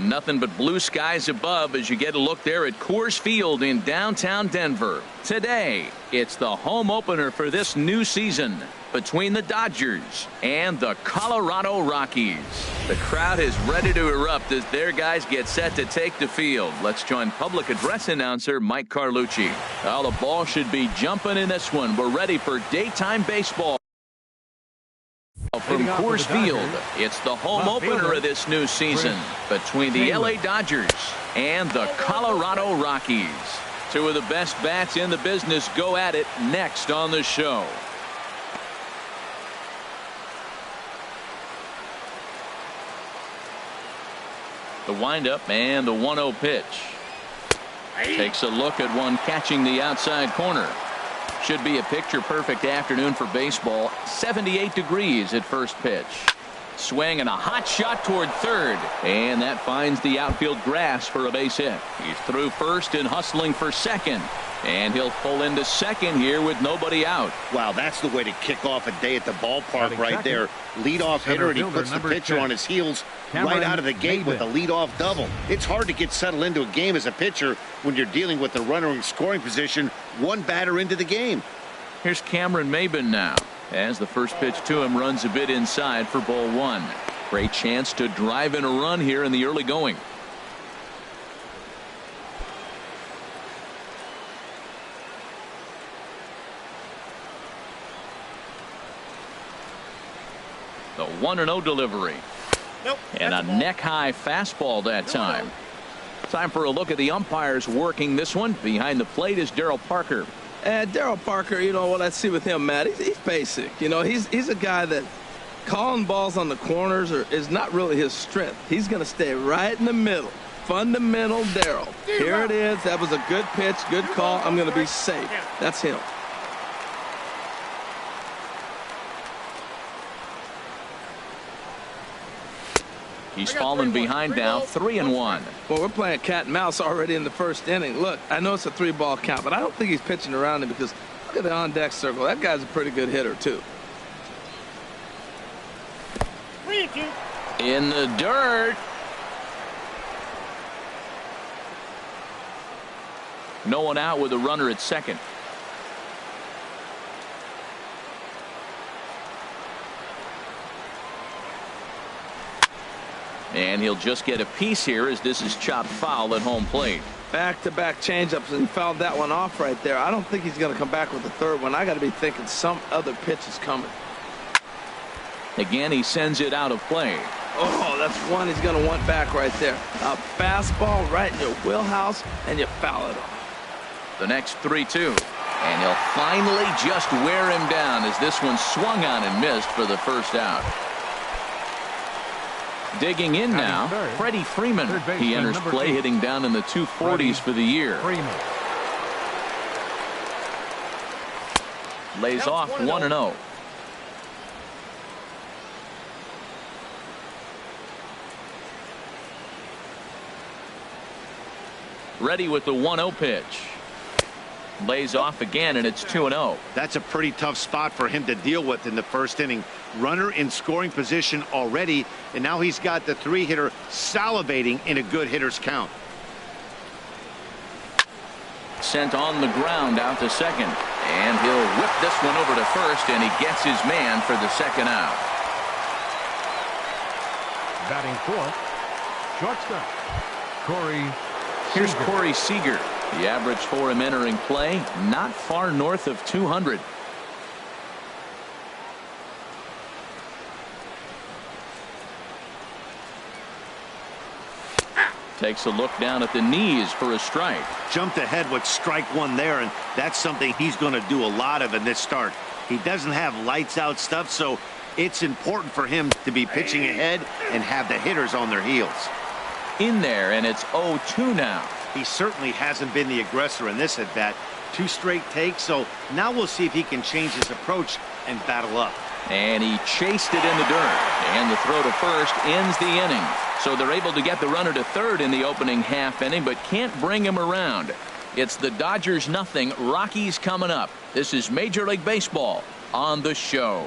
Nothing but blue skies above as you get a look there at Coors Field in downtown Denver. Today, it's the home opener for this new season between the Dodgers and the Colorado Rockies. The crowd is ready to erupt as their guys get set to take the field. Let's join public address announcer Mike Carlucci. Well, the ball should be jumping in this one. We're ready for daytime baseball. From Coors Field, it's the home opener of this new season between the LA Dodgers and the Colorado Rockies. Two of the best bats in the business go at it next on the show. The windup and the 1-0 pitch. Takes a look at one catching the outside corner. Should be a picture-perfect afternoon for baseball. 78 degrees at first pitch. Swing and a hot shot toward third. And that finds the outfield grass for a base hit. He's through first and hustling for second. And he'll pull into second here with nobody out. Wow, that's the way to kick off a day at the ballpark right there. Leadoff hitter, and he puts the pitcher on his heels right out of the gate with a leadoff double. It's hard to get settled into a game as a pitcher when you're dealing with a runner in scoring position one batter into the game. Here's Cameron Maybin now as the first pitch to him runs a bit inside for ball one. Great chance to drive in a run here in the early going. The 1-0 delivery. And a neck-high fastball that time. Time for a look at the umpires working this one. Behind the plate is Darryl Parker. And Darryl Parker, you know what I see with him, Matt, he's basic. You know, he's a guy that calling balls on the corners is not really his strength. He's going to stay right in the middle. Fundamental Darryl. Here it is. That was a good pitch, good call. I'm going to be safe. That's him. He's fallen behind now, 3-1. Well, we're playing cat and mouse already in the first inning. Look, I know it's a 3-ball count, but I don't think he's pitching around him because look at the on-deck circle. That guy's a pretty good hitter, too. In the dirt. No one out with a runner at second. And he'll just get a piece here as this is chopped foul at home plate. Back-to-back changeups, and he fouled that one off right there. I don't think he's going to come back with the third one. I got to be thinking some other pitch is coming. Again, he sends it out of play. Oh, that's one he's going to want back right there. A fastball right in your wheelhouse, and you foul it off. The next 3-2. And he'll finally just wear him down as this one swung on and missed for the first out. Digging in now, Freddie Freeman. He enters play hitting down in the 240s for the year. Lays off 1-0. Ready with the 1-0 pitch. Lays off again, and it's 2-0. That's a pretty tough spot for him to deal with in the first inning. Runner in scoring position already, and now he's got the three-hitter salivating in a good hitter's count. Sent on the ground out to second, and he'll whip this one over to first, and he gets his man for the second out. Batting fourth, shortstop, Corey. Here's Corey Seager. The average for him entering play, not far north of 200. Takes a look down at the knees for a strike. Jumped ahead with strike one there, and that's something he's going to do a lot of in this start. He doesn't have lights out stuff, so it's important for him to be pitching ahead and have the hitters on their heels. In there, and it's 0-2 now. He certainly hasn't been the aggressor in this at bat. 2 straight takes, so now we'll see if he can change his approach and battle up. And he chased it in the dirt, and the throw to first ends the inning. So they're able to get the runner to third in the opening half inning, but can't bring him around. It's the Dodgers nothing, Rockies coming up. This is Major League Baseball on the show.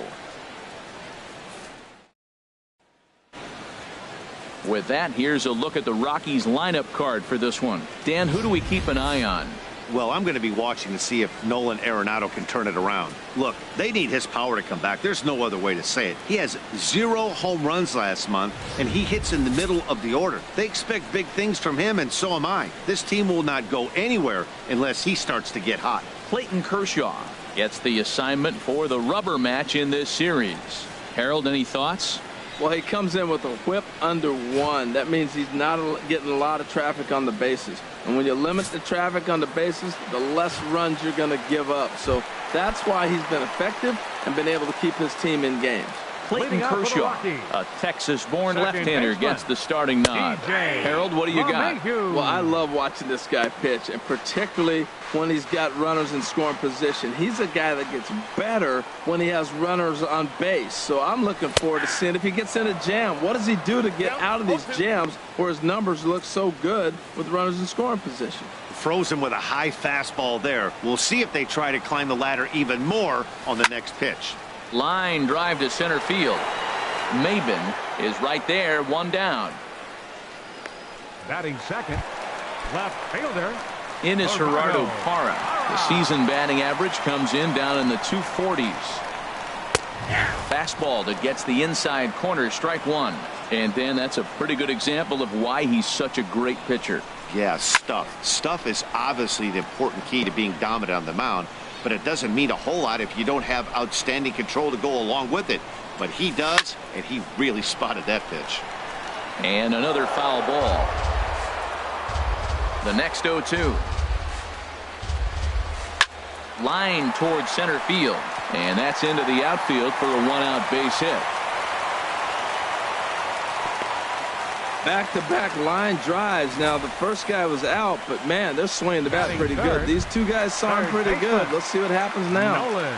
With that, here's a look at the Rockies lineup card for this one. Dan, who do we keep an eye on? Well, I'm going to be watching to see if Nolan Arenado can turn it around. Look, they need his power to come back. There's no other way to say it. He has 0 home runs last month, and he hits in the middle of the order. They expect big things from him, and so am I. This team will not go anywhere unless he starts to get hot. Clayton Kershaw gets the assignment for the rubber match in this series. Harold, any thoughts? Well, he comes in with a whip under 1. That means he's not getting a lot of traffic on the bases. And when you limit the traffic on the bases, the less runs you're going to give up. So that's why he's been effective and been able to keep his team in games. Clayton Kershaw, a Texas-born left-hander, gets the starting nod. Harold, what do you got? Well, I love watching this guy pitch, and particularly when he's got runners in scoring position. He's a guy that gets better when he has runners on base. So I'm looking forward to seeing if he gets in a jam. What does he do to get out of these jams where his numbers look so good with runners in scoring position? Frozen with a high fastball there. We'll see if they try to climb the ladder even more on the next pitch. Line drive to center field. Maben is right there, 1 down. Batting second, left fielder. In is Gerardo Parra. The season batting average comes in down in the 240s. Fastball that gets the inside corner, strike 1. And Dan, that's a pretty good example of why he's such a great pitcher. Yeah, stuff. Stuff is obviously the important key to being dominant on the mound. But it doesn't mean a whole lot if you don't have outstanding control to go along with it. But he does, and he really spotted that pitch. And another foul ball. The next 0-2. Line towards center field. And that's into the outfield for a 1-out base hit. Back-to-back line drives. Now, the first guy was out, but, man, they're swinging the bat pretty good. These two guys saw him pretty good. Let's see what happens now. Nolan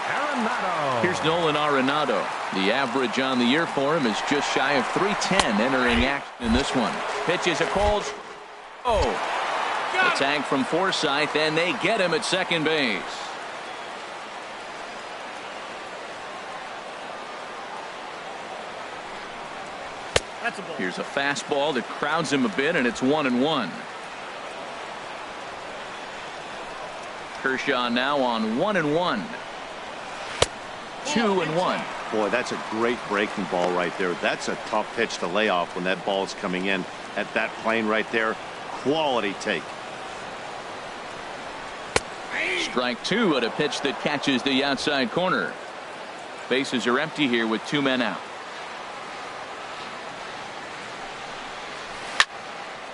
Arenado. Here's Nolan Arenado. The average on the year for him is just shy of 310 entering action in this one. Pitch is a cold. Oh, the tag from Forsythe, and they get him at second base. Here's a fastball that crowds him a bit, and it's 1-1. Kershaw now on 1-1. 2-1. Boy, that's a great breaking ball right there. That's a tough pitch to lay off when that ball's coming in at that plane right there. Quality take. Strike 2 at a pitch that catches the outside corner. Bases are empty here with 2 men out.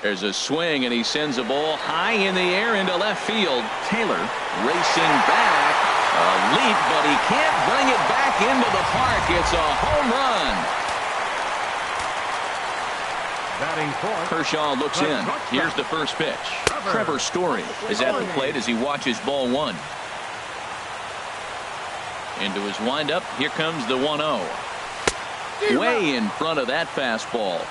There's a swing, and he sends a ball high in the air into left field. Taylor racing back. A leap, but he can't bring it back into the park. It's a home run. Batting fourth. Kershaw looks in. Here's the first pitch. Trevor Story is at the plate as he watches ball 1. Into his windup. Here comes the 1-0. Way in front of that fastball.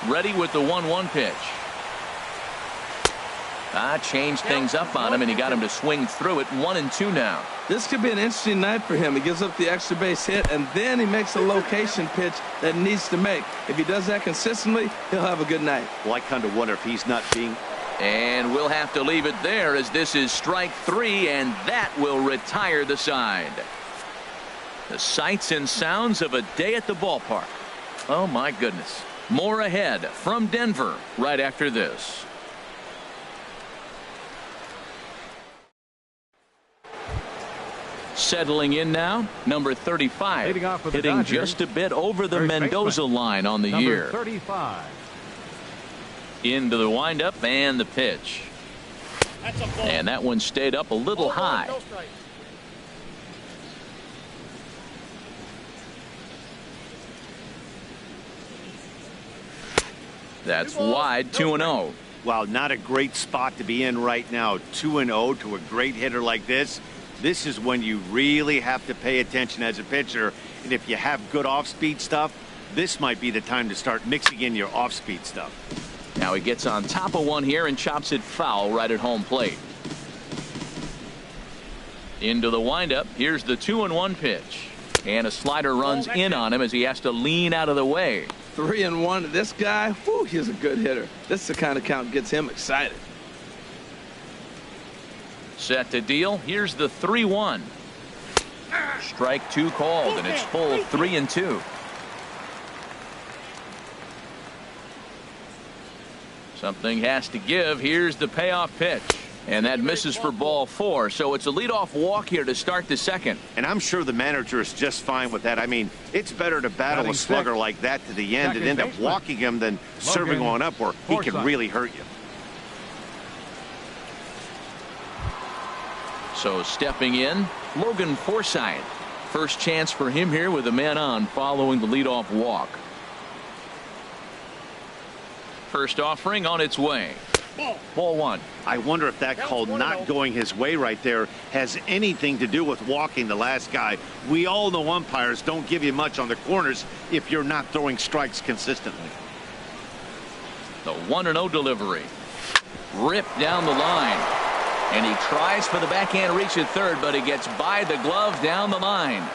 Ready with the 1-1 pitch. Changed things up on him, and he got him to swing through it. 1-2 now. This could be an interesting night for him. He gives up the extra base hit, and then he makes a location pitch that he needs to make. If he does that consistently, he'll have a good night. Well, I kind of wonder if he's not being... And we'll have to leave it there as this is strike 3, and that will retire the side. The sights and sounds of a day at the ballpark. Oh, my goodness. More ahead from Denver right after this. Settling in now, number 35, hitting just a bit over the Mendoza line on the year. 35. Into the windup and the pitch. And that one stayed up a little high. That's wide, 2-0. Wow, not a great spot to be in right now. 2-0 to a great hitter like this. This is when you really have to pay attention as a pitcher. And if you have good off-speed stuff, this might be the time to start mixing in your off-speed stuff. Now he gets on top of one here and chops it foul right at home plate. Into the windup. Here's the 2-1 pitch. And a slider runs in on him as he has to lean out of the way. 3-1. This guy, whew, he's a good hitter. This is the kind of count gets him excited. Set to deal. Here's the 3-1. Strike 2 called, and it's full 3-2. Something has to give. Here's the payoff pitch. And that misses for ball 4. So it's a leadoff walk here to start the second. And I'm sure the manager is just fine with that. I mean, it's better to battle a slugger like that to the end and end up walking him than serving on up where he can really hurt you. So stepping in, Logan Forsythe. First chance for him here with a man on following the leadoff walk. First offering on its way. Ball 1. I wonder if that call not going his way right there has anything to do with walking the last guy. We all know umpires don't give you much on the corners if you're not throwing strikes consistently. The 1-0 delivery. Ripped down the line. And he tries for the backhand reach at third, but he gets by the glove down the line.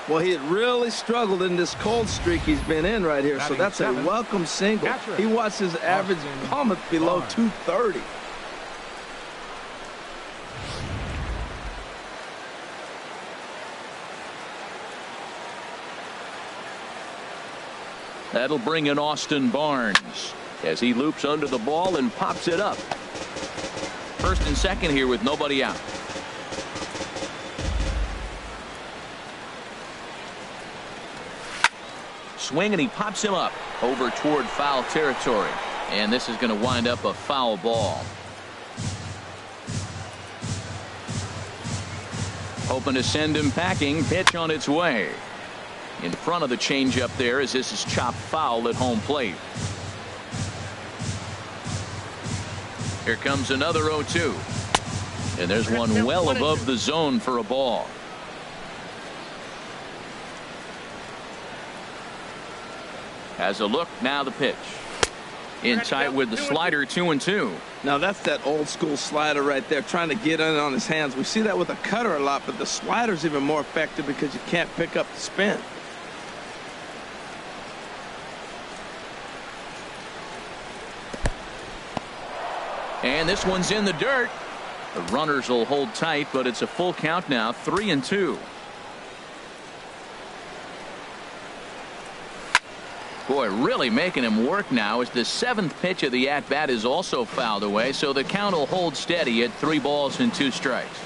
Well, he had really struggled in this cold streak he's been in right here, so that's a welcome single. He watched his average plummet below 230. That'll bring in Austin Barnes as he loops under the ball and pops it up. First and second here with nobody out. Swing, and he pops him up over toward foul territory. And this is going to wind up a foul ball. Hoping to send him packing. Pitch on its way. In front of the changeup there as this is chopped foul at home plate. Here comes another 0-2. And there's one well above the zone for a ball. Has a look, now the pitch. In tight with the slider, 2-2. Now that's that old school slider right there, trying to get in on his hands. We see that with a cutter a lot, but the slider's even more effective because you can't pick up the spin. And this one's in the dirt. The runners will hold tight, but it's a full count now, 3-2. Boy, really making him work now as the 7th pitch of the at-bat is also fouled away, so the count will hold steady at 3 balls and 2 strikes.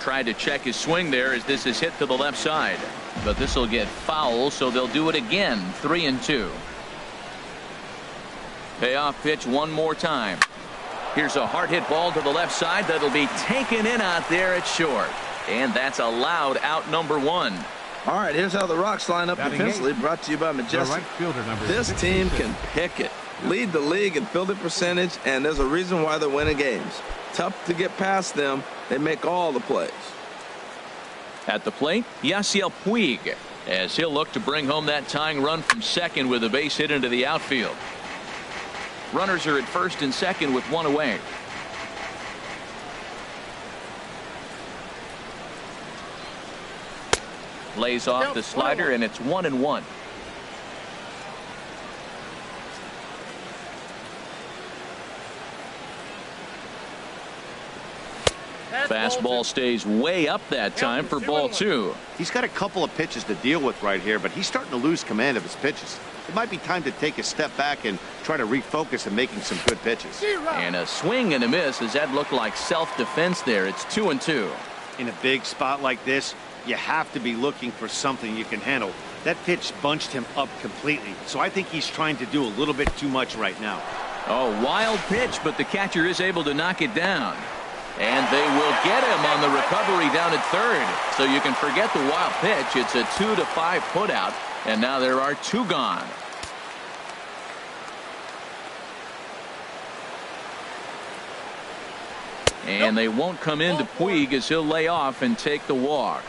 Tried to check his swing there as this is hit to the left side, but this will get foul, so they'll do it again, 3-2. Payoff pitch one more time. Here's a hard hit ball to the left side that'll be taken in out there at short. And that's allowed out number 1. All right, here's how the Rocks line up defensively, brought to you by Majestic. This team can pick it, lead the league in fielding percentage, and there's a reason why they're winning games. Tough to get past them. They make all the plays. At the plate, Yasiel Puig, as he'll look to bring home that tying run from second with a base hit into the outfield. Runners are at first and second with 1 away. Lays off the slider, and it's 1-1. Fastball stays way up that time for ball 2. He's got a couple of pitches to deal with right here, but he's starting to lose command of his pitches. It might be time to take a step back and try to refocus on making some good pitches. And a swing and a miss as that looked like self-defense there. It's 2-2. In a big spot like this, you have to be looking for something you can handle. That pitch bunched him up completely, so I think he's trying to do a little bit too much right now. Oh, wild pitch, but the catcher is able to knock it down. And they will get him on the recovery down at third. So you can forget the wild pitch. It's a 2-5 putout, and now there are 2 gone. And they won't come into Puig as he'll lay off and take the walk.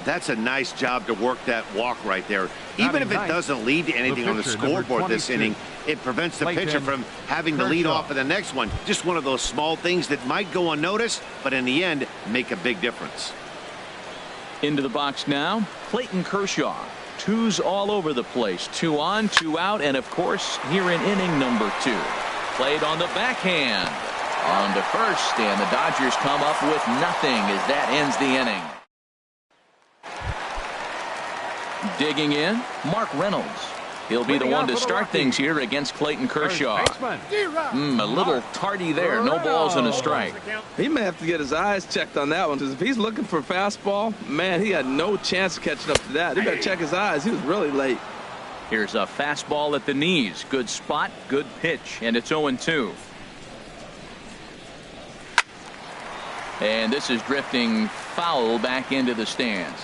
That's a nice job to work that walk right there. Even if it doesn't lead to anything on the scoreboard this inning, It prevents the pitcher from having to lead off for the next one. Just one of those small things that might go unnoticed, but in the end, make a big difference. Into the box now, Clayton Kershaw. Twos all over the place. 2 on, 2 out, and of course, here in inning number 2. Played on the backhand. On to first, and the Dodgers come up with nothing as that ends the inning. Digging in, Mark Reynolds. He'll be the one to start things here against Clayton Kershaw. A little tardy there. No balls and a strike. He may have to get his eyes checked on that one, because if he's looking for a fastball, man, he had no chance of catching up to that. He better check his eyes. He was really late. Here's a fastball at the knees. Good spot, good pitch, and it's 0-2. And this is drifting foul back into the stands.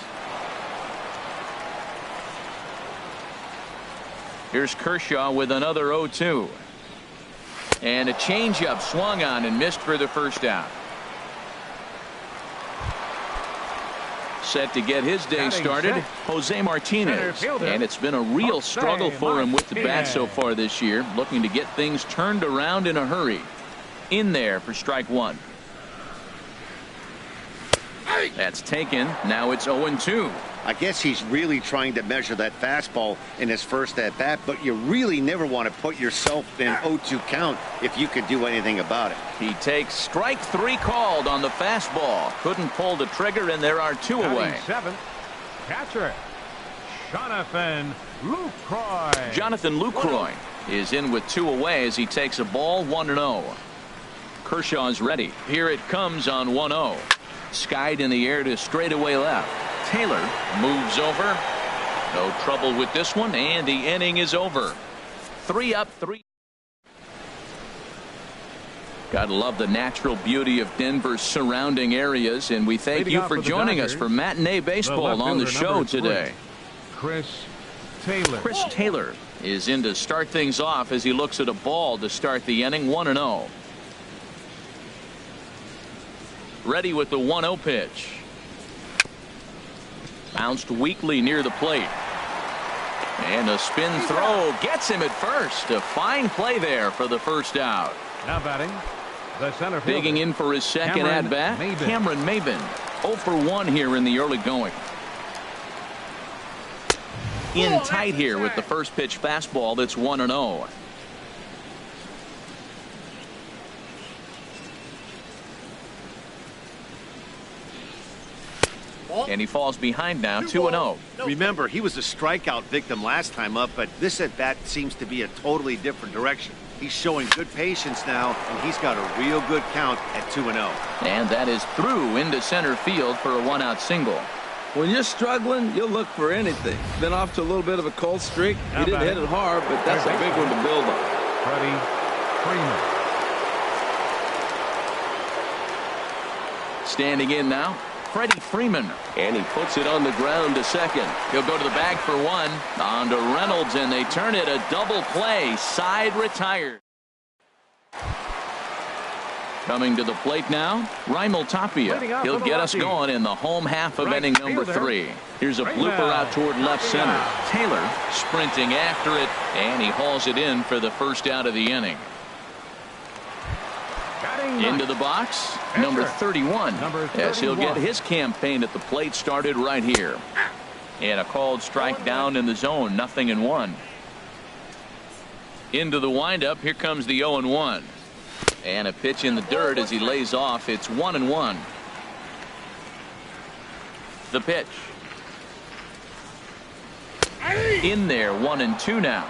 Here's Kershaw with another 0-2. And a changeup swung on and missed for the first out. Set to get his day started, Jose Martinez. And it's been a real struggle for him with the bat so far this year, looking to get things turned around in a hurry. In there for strike 1. That's taken. Now it's 0-2. I guess he's really trying to measure that fastball in his first at-bat, but you really never want to put yourself in an 0-2 count if you could do anything about it. He takes strike 3 called on the fastball. Couldn't pull the trigger, and there are 2 away. 7th, catcher, Jonathan Lucroy. Jonathan Lucroy is in with 2 away as he takes a ball 1-0. Kershaw's ready. Here it comes on 1-0. Skied in the air to straightaway left. Taylor moves over. No trouble with this one, and the inning is over. 3 up, 3. Gotta love the natural beauty of Denver's surrounding areas, and we thank you for joining us for Matinee Baseball on the show today. Chris Taylor. Chris Taylor is in to start things off as he looks at a ball to start the inning. 1-0. Ready with the 1-0 pitch. Bounced weakly near the plate. And a spin throw gets him at first. A fine play there for the first out. Now batting, the center fielder. Digging in for his second at-bat, Cameron Maybin. 0 for 1 here in the early going. In tight here with the first pitch fastball that's 1-0. And he falls behind now, 2-0. Remember, he was a strikeout victim last time up, but this at-bat seems to be a totally different direction. He's showing good patience now, and he's got a real good count at 2-0. And that is through into center field for a 1-out single. When you're struggling, you'll look for anything. Been off to a little bit of a cold streak. He didn't hit it hard, but that's a big one to build on. Freddie Freeman. Standing in now, Freddie Freeman, and he puts it on the ground to second. He'll go to the bag for 1. On to Reynolds, and they turn it a double play. Side retired. Coming to the plate now, Raimel Tapia. He'll get us going in the home half of inning number 3. Here's a blooper out toward left center. Taylor sprinting after it, and he hauls it in for the first out of the inning. Into the box, number 31. Yes, he'll get his campaign at the plate started right here. And a called strike down in the zone, 0-1. Into the windup, here comes the 0-1. And a pitch in the dirt as he lays off. It's 1-1. The pitch. In there, 1-2 now.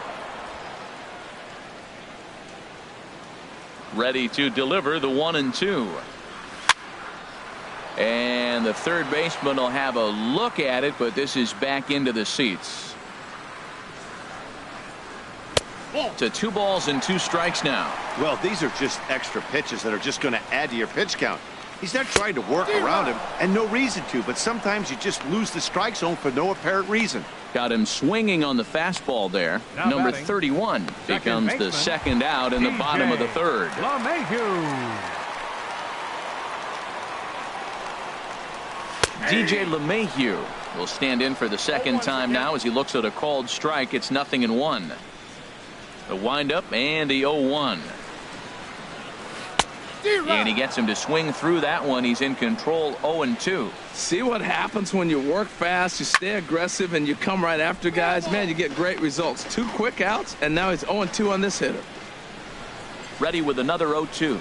Ready to deliver the 1-2. And the third baseman will have a look at it, but this is back into the seats. To 2 balls and 2 strikes now. Well, these are just extra pitches that are just going to add to your pitch count. He's not trying to work around him, and no reason to, but sometimes you just lose the strike zone for no apparent reason. Got him swinging on the fastball there. Number 31 becomes the second out in the bottom of the third. DJ LeMahieu will stand in for the second time now as he looks at a called strike. It's 0-1. The windup and the 0-1. And he gets him to swing through that one. He's in control, 0-2. See what happens when you work fast, you stay aggressive, and you come right after guys? Man, you get great results. 2 quick outs, and now he's 0-2 on this hitter. Ready with another 0-2.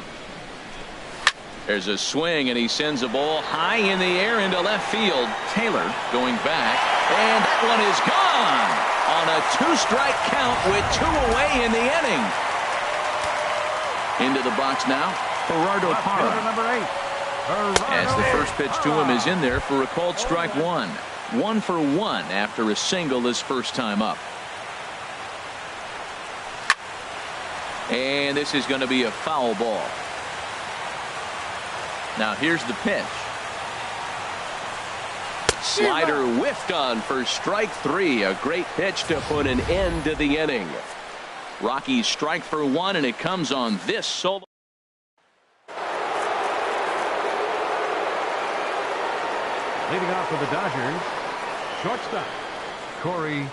There's a swing, and he sends a ball high in the air into left field. Taylor going back, and that one is gone on a 2-strike count with 2 away in the inning. Into the box now, Gerardo Parra. Number 8. As the first pitch to him is in there for a called strike 1. 1 for 1 after a single his first time up. And this is going to be a foul ball. Now here's the pitch. Slider whiffed on for strike 3. A great pitch to put an end to the inning. Rockies strike for 1, and it comes on this solo. Leading off for the Dodgers, shortstop Corey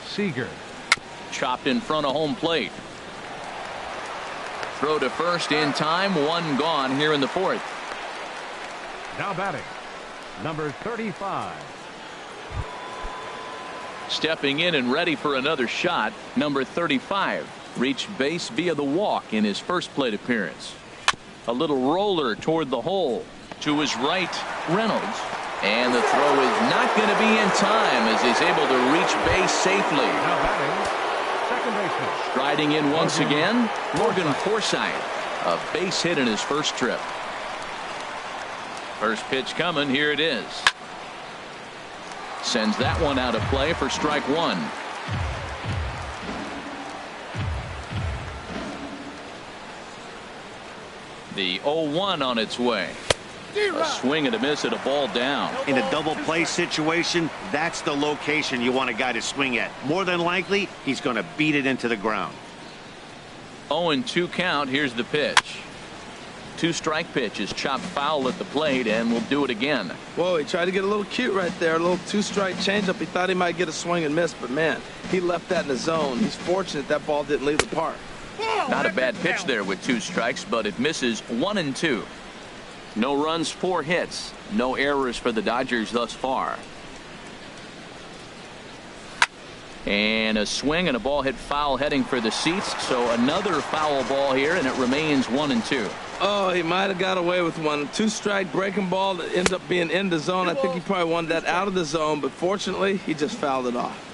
Seager. Chopped in front of home plate. Throw to first in time. 1 gone here in the 4th. Now batting, number 35. Stepping in and ready for another shot, number 35 reached base via the walk in his first plate appearance. A little roller toward the hole to his right, Reynolds, and the throw is not going to be in time as he's able to reach base safely. Now batting, second baseman. Striding in once again, Morgan Forsythe, a base hit in his first trip. First pitch coming, here it is. Sends that one out of play for strike 1. The 0-1 on its way. A swing and a miss at a ball down. In a double play situation, that's the location you want a guy to swing at. More than likely, he's going to beat it into the ground. 0-2 count. Here's the pitch. 2-strike pitch is chopped foul at the plate, and we'll do it again. Whoa, he tried to get a little cute right there. A little 2-strike changeup. He thought he might get a swing and miss, but man, he left that in the zone. He's fortunate that ball didn't leave the park. Not a bad pitch there with 2 strikes, but it misses 1-2. No runs, 4 hits. No errors for the Dodgers thus far. And a swing and a ball hit foul heading for the seats. So another foul ball here, and it remains 1-2. Oh, he might have got away with one. 2-strike breaking ball that ends up being in the zone. I think he probably wanted that out of the zone, but fortunately, he just fouled it off.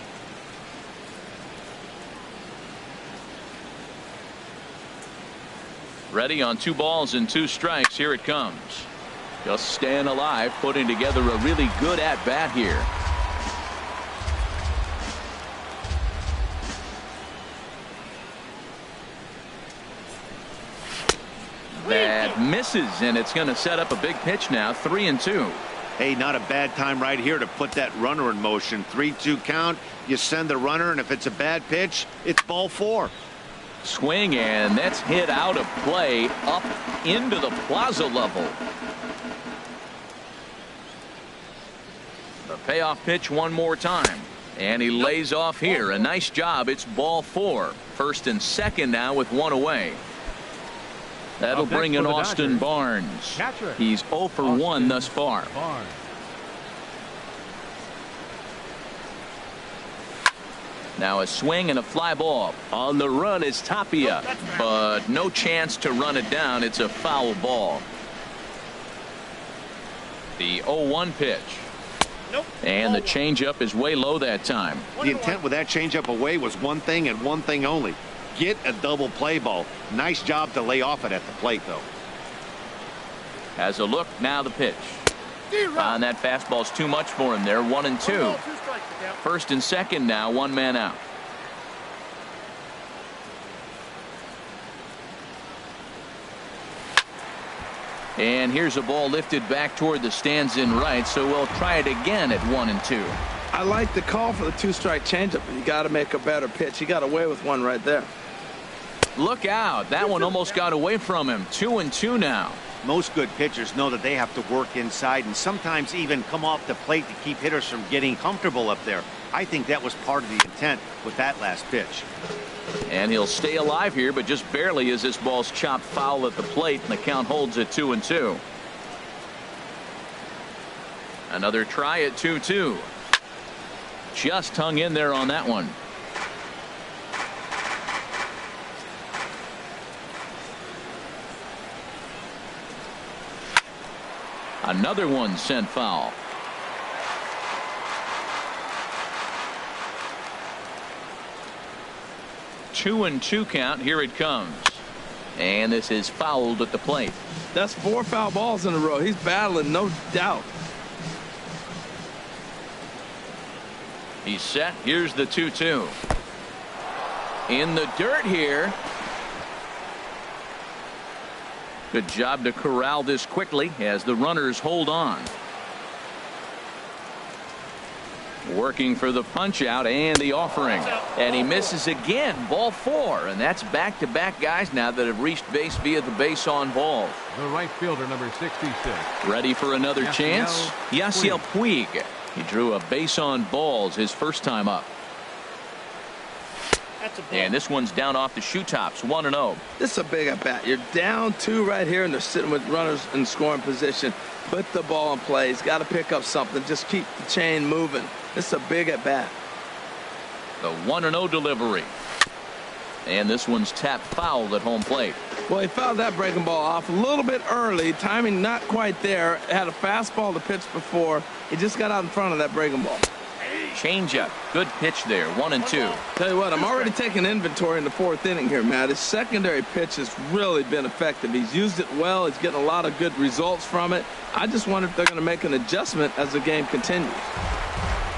Ready on 2 balls and 2 strikes. Here it comes. Just staying alive, putting together a really good at-bat here. That misses, and it's going to set up a big pitch now. 3-2. Hey, not a bad time right here to put that runner in motion. 3-2 count. You send the runner, and if it's a bad pitch, it's ball 4. Swing, and that's hit out of play up into the plaza level. The payoff pitch one more time, and he lays off here. A nice job. It's ball 4. First and second now with 1 away. That'll bring in Austin Barnes. He's 0 for 1 thus far. Now a swing and a fly ball. On the run is Tapia, but no chance to run it down. It's a foul ball. The 0-1 pitch. And the changeup is way low that time. The intent with that changeup away was one thing and one thing only. Get a double play ball. Nice job to lay off it at the plate, though. Has a look, now the pitch. And that fastball's too much for him there. 1-2. First and second now, 1 man out. And here's a ball lifted back toward the stands in right, so we'll try it again at 1-2. I like the call for the 2-strike changeup, but you got to make a better pitch. He got away with one right there. Look out. That one almost got away from him. 2-2 now. Most good pitchers know that they have to work inside and sometimes even come off the plate to keep hitters from getting comfortable up there. I think that was part of the intent with that last pitch. And he'll stay alive here, but just barely as this ball's chopped foul at the plate, and the count holds at 2-2. Another try at 2-2. Just hung in there on that one. Another one sent foul. Two and two count. Here it comes. And this is fouled at the plate. That's 4 foul balls in a row. He's battling, no doubt. He's set. Here's the 2-2. In the dirt here. Good job to corral this quickly as the runners hold on. Working for the punch out and the offering. And he misses again. Ball 4. And that's back-to-back guys now that have reached base via the base on balls. The right fielder, number 66. Ready for another chance? Yasiel Puig. He drew a base on balls his first time up. And this one's down off the shoe tops. 1-0. This is a big at bat. You're down 2 right here, and they're sitting with runners in scoring position. Put the ball in play. He's got to pick up something. Just keep the chain moving. This is a big at bat. The 1-0 delivery. And this one's tapped foul at home plate. Well, he fouled that breaking ball off a little bit early. Timing not quite there. Had a fastball to pitch before. He just got out in front of that breaking ball. Changeup. Good pitch there. 1-2. Tell you what, I'm already taking inventory in the 4th inning here, Matt. His secondary pitch has really been effective. He's used it well. He's getting a lot of good results from it. I just wonder if they're going to make an adjustment as the game continues.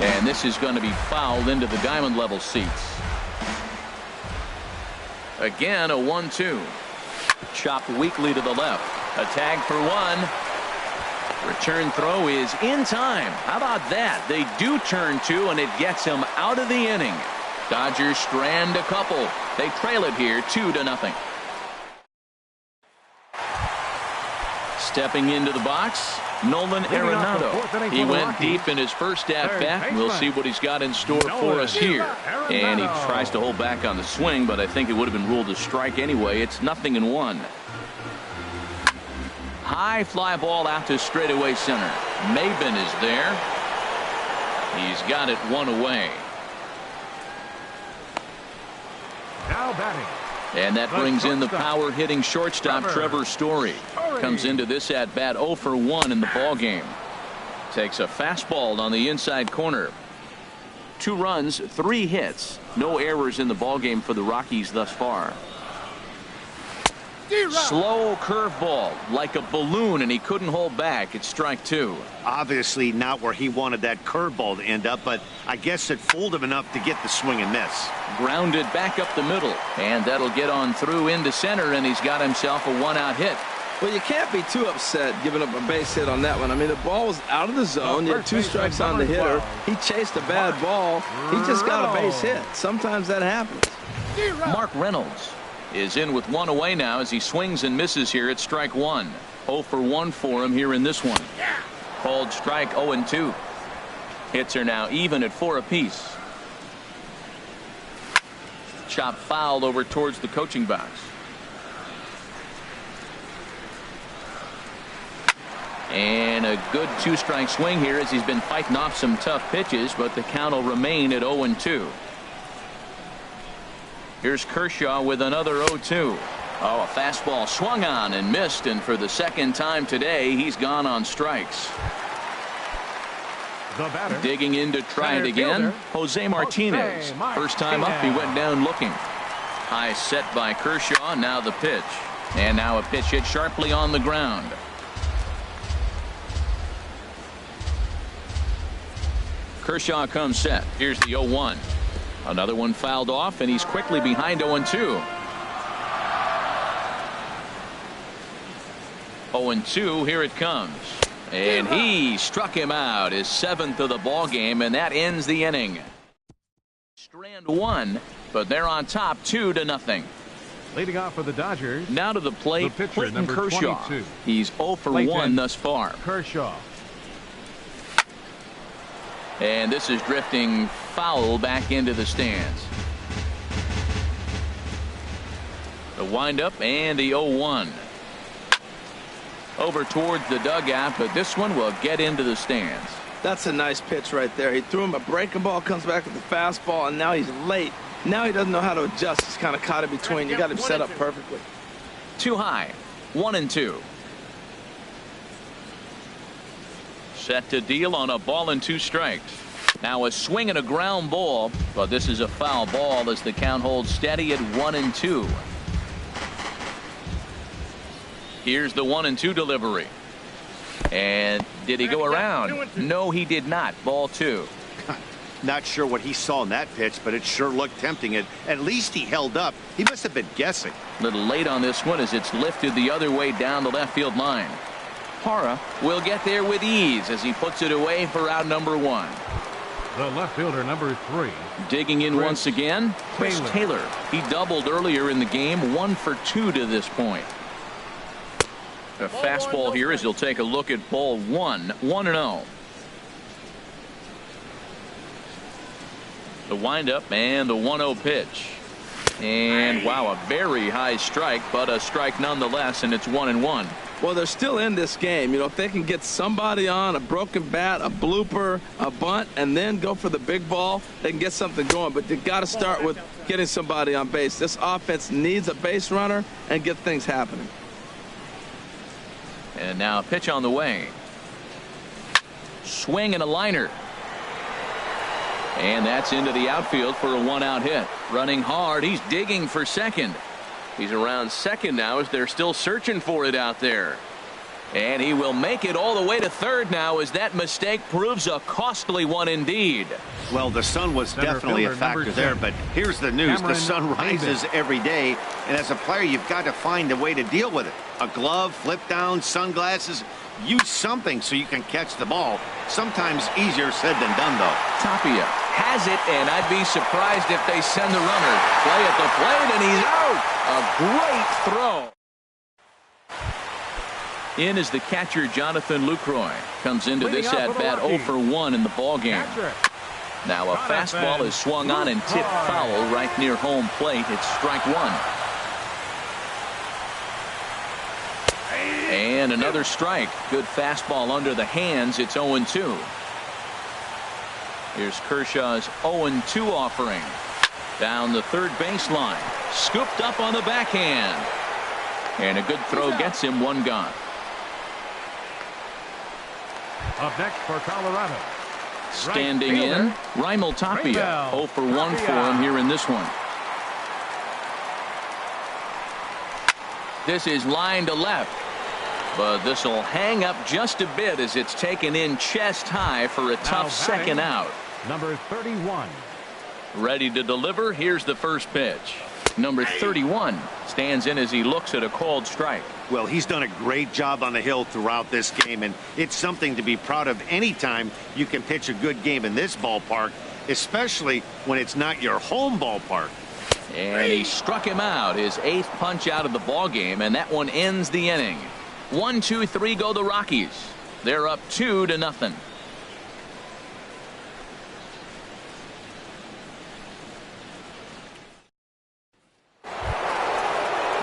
And this is going to be fouled into the diamond level seats. Again, a 1-2. Chopped weakly to the left. A tag for 1. Return throw is in time. How about that? They do turn 2, and it gets him out of the inning. Dodgers strand a couple. They trail it here 2-0. Stepping into the box, Nolan Arenado. He went deep in his first at-bat. We'll see what he's got in store for us here. And he tries to hold back on the swing, but I think it would have been ruled a strike anyway. It's 0-1. High fly ball out to straightaway center. Maben is there. He's got it 1 away. Now batting. And that brings in the power hitting shortstop Trevor Story. Comes into this at bat 0 for 1 in the ball game. Takes a fastball on the inside corner. 2 runs, 3 hits. No errors in the ball game for the Rockies thus far. Slow curveball like a balloon, and he couldn't hold back. It's strike 2. Obviously not where he wanted that curveball to end up, but I guess it fooled him enough to get the swing and miss. Grounded back up the middle, and that'll get on through into center, and he's got himself a 1-out hit. Well, you can't be too upset giving up a base hit on that one. I mean, the ball was out of the zone. You had 2 strikes on the hitter. He chased a bad ball. He just got a base hit. Sometimes that happens. Mark Reynolds is in with 1 away now as he swings and misses here at strike 1. 0 for 1 for him here in this one. Called strike 0-2. Hits are now even at 4 apiece. Chop fouled over towards the coaching box. And a good 2-strike swing here as he's been fighting off some tough pitches, but the count will remain at 0-2. Here's Kershaw with another 0-2. Oh, a fastball swung on and missed, and for the 2nd time today, he's gone on strikes. The batter, digging in to try it again, Jose Martinez. First time up, he went down looking. High set by Kershaw, now the pitch. And now a pitch hit sharply on the ground. Kershaw comes set. Here's the 0-1. Another one fouled off, and he's quickly behind 0-2. 0-2, here it comes. And he struck him out, his 7th of the ball game, and that ends the inning. Strand 1, but they're on top 2-0. Leading off for the Dodgers. Now to the plate, the pitcher, Clayton number Kershaw. 22. He's 0 for Clayton 1 thus far. Kershaw. And this is drifting foul back into the stands. The windup and the 0-1. Over towards the dugout, but this one will get into the stands. That's a nice pitch right there. He threw him a breaking ball, comes back with the fastball, and now he's late. Now he doesn't know how to adjust. He's kind of caught in between. You got him set up perfectly. Too high. 1-2. Set to deal on a ball and 2 strikes. Now a swing and a ground ball, but this is a foul ball as the count holds steady at 1-2. Here's the 1-2 delivery. And did he go around? No, he did not. Ball 2. Not sure what he saw in that pitch, but it sure looked tempting. At least he held up. He must have been guessing. A little late on this one as it's lifted the other way down the left field line. Hara will get there with ease as he puts it away for out number 1. The left fielder, number 3. Digging in once again, Chris Taylor. He doubled earlier in the game, 1 for 2 to this point. A fastball here as he'll take a look at ball 1, 1-0. The windup and the 1-0 pitch. And wow, a very high strike, but a strike nonetheless, and it's 1-1. Well, they're still in this game. You know, if they can get somebody on, a broken bat, a blooper, a bunt, and then go for the big ball, they can get something going. But they've got to start with getting somebody on base. This offense needs a base runner and get things happening. And now a pitch on the way. Swing and a liner. And that's into the outfield for a 1-out hit. Running hard. He's digging for second. He's around second now as they're still searching for it out there. And he will make it all the way to third now as that mistake proves a costly one indeed. Well, the sun was definitely a factor there, but here's the news. The sun rises every day, and as a player, you've got to find a way to deal with it. A glove, flip down, sunglasses, use something so you can catch the ball. Sometimes easier said than done, though. Tapia has it, and I'd be surprised if they send the runner. Play at the plate, and he's out. A great throw. In is the catcher, Jonathan Lucroy. Comes into this at-bat 0 for 1 in the ballgame. Now a fastball is swung on and tipped foul right near home plate. It's strike 1. And another strike. Good fastball under the hands. It's 0-2. Here's Kershaw's 0-2 offering. Down the third baseline. Scooped up on the backhand. And a good throw gets him 1 gone. Up next for Colorado. Standing in, Raimel Tapia. 0 for 1 for him here in this one. This is line to left. But this will hang up just a bit as it's taken in chest high for a tough second out. Number 31. Ready to deliver. Here's the first pitch. Number 31 stands in as he looks at a called strike. Well, he's done a great job on the hill throughout this game, and it's something to be proud of anytime you can pitch a good game in this ballpark, especially when it's not your home ballpark. And he struck him out, his 8th punch out of the ball game, and that one ends the inning. 1, 2, 3 go the Rockies. They're up 2-0.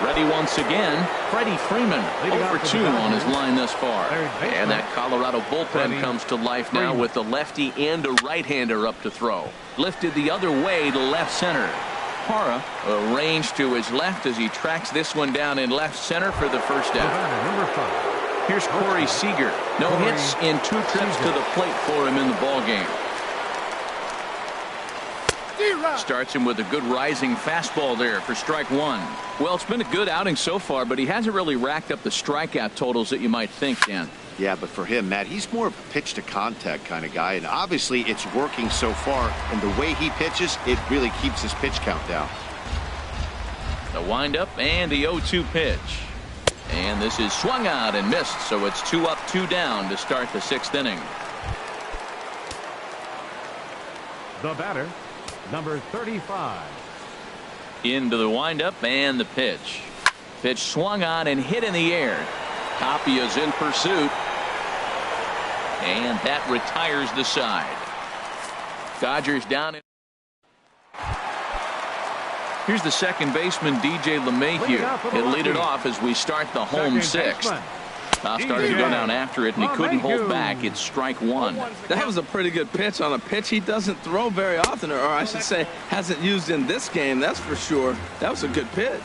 Ready once again, Freddie Freeman, 0 for 2 on his line thus far. And that Colorado bullpen comes to life now with the lefty and a right-hander up to throw. Lifted the other way to left center. Hara arranged to his left as he tracks this one down in left center for the first out. Here's Corey Seager. No hits in 2 trips to the plate for him in the ballgame. Starts him with a good rising fastball there for strike 1. Well, it's been a good outing so far, but he hasn't really racked up the strikeout totals that you might think, Dan. Yeah, but for him, Matt, he's more of a pitch to contact kind of guy, and obviously it's working so far, and the way he pitches, it really keeps his pitch count down. The windup and the 0-2 pitch. And this is swung out and missed, so it's 2 up, 2 down to start the 6th inning. The batter, number 35. Into the windup and the pitch. Pitch swung on and hit in the air. Tapia's in pursuit. And that retires the side. Dodgers down. Here's the second baseman, DJ LeMahieu. He'll lead it off as we start the home sixth. Tough started to go down after it, and he couldn't hold back. It's strike one. That was a pretty good pitch on a pitch he doesn't throw very often, or I should say hasn't used in this game, that's for sure. That was a good pitch.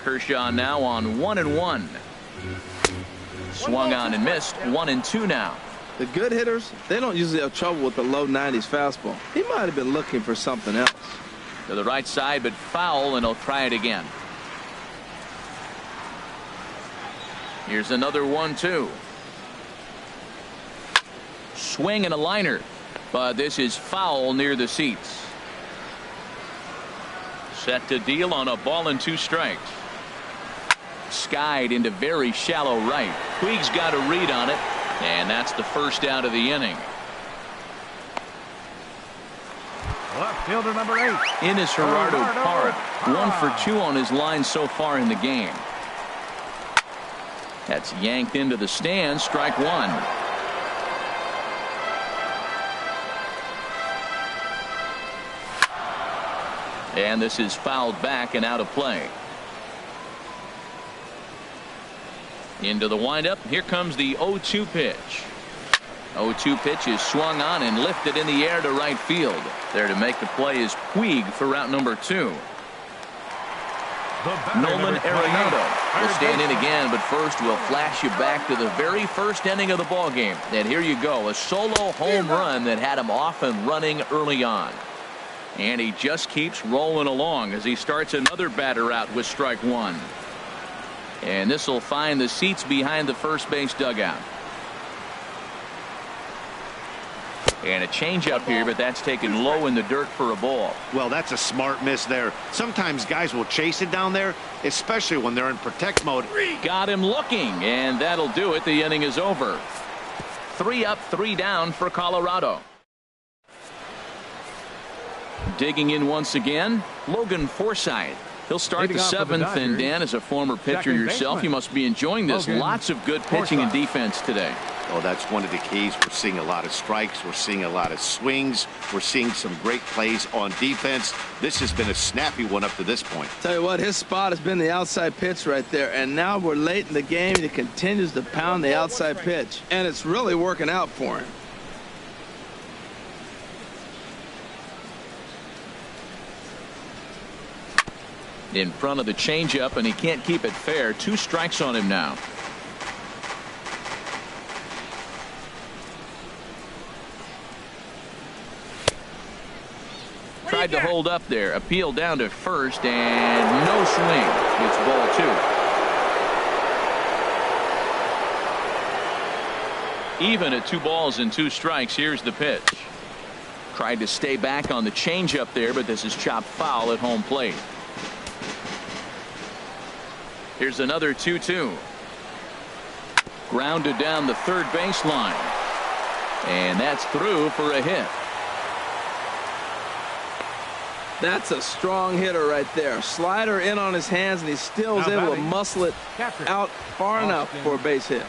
Kershaw now on 1-1. Swung on and missed. 1-2 now. The good hitters, they don't usually have trouble with the low 90s fastball. He might have been looking for something else. To the right side, but foul, and he'll try it again. Here's another 1-2. Swing and a liner, but this is foul near the seats. Set to deal on a ball and 2 strikes. Skied into very shallow right. Puig's got a read on it, and that's the first out of the inning. Left fielder number 8. In is Gerardo Parra. 1 for 2 on his line so far in the game. That's yanked into the stands. Strike one. And this is fouled back and out of play. Into the windup. Here comes the 0-2 pitch. 0-2 pitch is swung on and lifted in the air to right field. There to make the play is Puig for route number 2. Nolan Arenado will stand in again, but first we'll flash you back to the very first inning of the ball game. And here you go, a solo home run that had him off and running early on. And he just keeps rolling along as he starts another batter out with strike one. And this will find the seats behind the first base dugout. And a changeup here, but that's taken low in the dirt for a ball. Well, that's a smart miss there. Sometimes guys will chase it down there, especially when they're in protect mode. Got him looking, and that'll do it. The inning is over. 3 up, 3 down for Colorado. Digging in once again, Logan Forsythe. He'll start the 7th, and Dan, as a former pitcher yourself, you must be enjoying this. Lots of good pitching and defense today. Oh, that's one of the keys. We're seeing a lot of strikes. We're seeing a lot of swings. We're seeing some great plays on defense. This has been a snappy one up to this point. Tell you what, his spot has been the outside pitch right there, and now we're late in the game, and he continues to pound the outside pitch, and it's really working out for him. In front of the changeup, and he can't keep it fair. 2 strikes on him now. Tried to hold up there. Appeal down to first, and no swing. It's ball 2. Even at 2 balls and 2 strikes. Here's the pitch. Tried to stay back on the changeup there, but this is chopped foul at home plate. Here's another 2-2. Grounded down the third baseline. And that's through for a hit. That's a strong hitter right there. Slider in on his hands, and he still is able to muscle it out far enough for a base hit.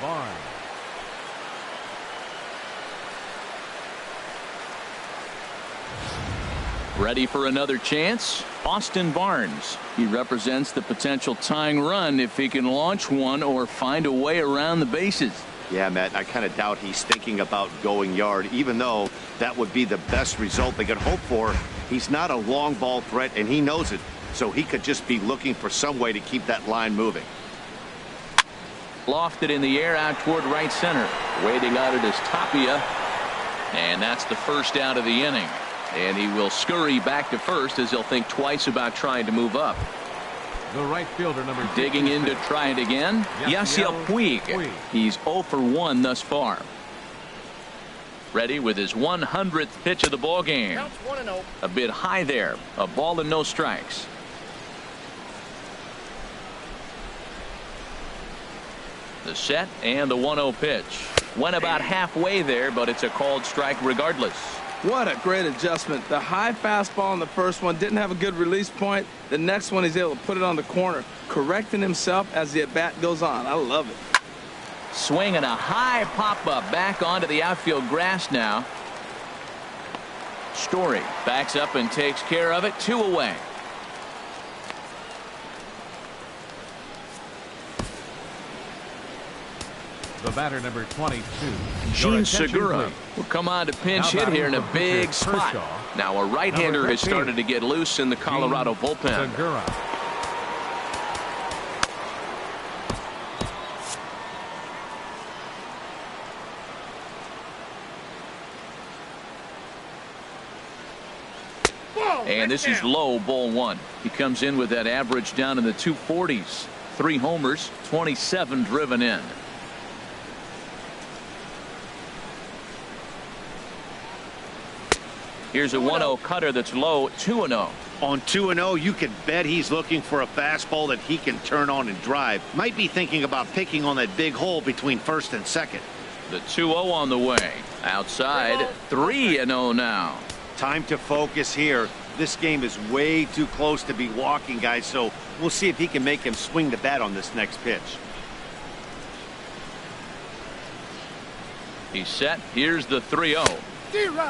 Ready for another chance? Austin Barnes. He represents the potential tying run if he can launch one or find a way around the bases. Yeah, Matt, I kind of doubt he's thinking about going yard, even though that would be the best result they could hope for. He's not a long ball threat, and he knows it, so he could just be looking for some way to keep that line moving. Lofted in the air out toward right center. Waiting on it is Tapia, and that's the first out of the inning. And he will scurry back to first as he'll think twice about trying to move up. The right fielder number digging in to try it again. Yasiel Puig. He's 0 for 1 thus far. Ready with his 100th pitch of the ball game. A bit high there. A ball and no strikes. The set and the 1-0 pitch. Went about halfway there, but it's a called strike regardless. What a great adjustment. The high fastball in the first one didn't have a good release point. The next one he's able to put it on the corner, correcting himself as the at-bat goes on. I love it. Swinging a high pop-up back onto the outfield grass now. Story backs up and takes care of it. 2 away. The batter, number 22. Gene Segura will come on to pinch hit here in a big spot. Now a right-hander has started to get loose in the Colorado bullpen. Segura. And this is low, ball 1. He comes in with that average down in the 240s. 3 homers, 27 driven in. Here's a 1-0 cutter that's low, 2-0. On 2-0, you can bet he's looking for a fastball that he can turn on and drive. Might be thinking about picking on that big hole between first and second. The 2-0 on the way. Outside, 3-0 now. Time to focus here. This game is way too close to be walking, guys, so we'll see if he can make him swing the bat on this next pitch. He's set. Here's the 3-0.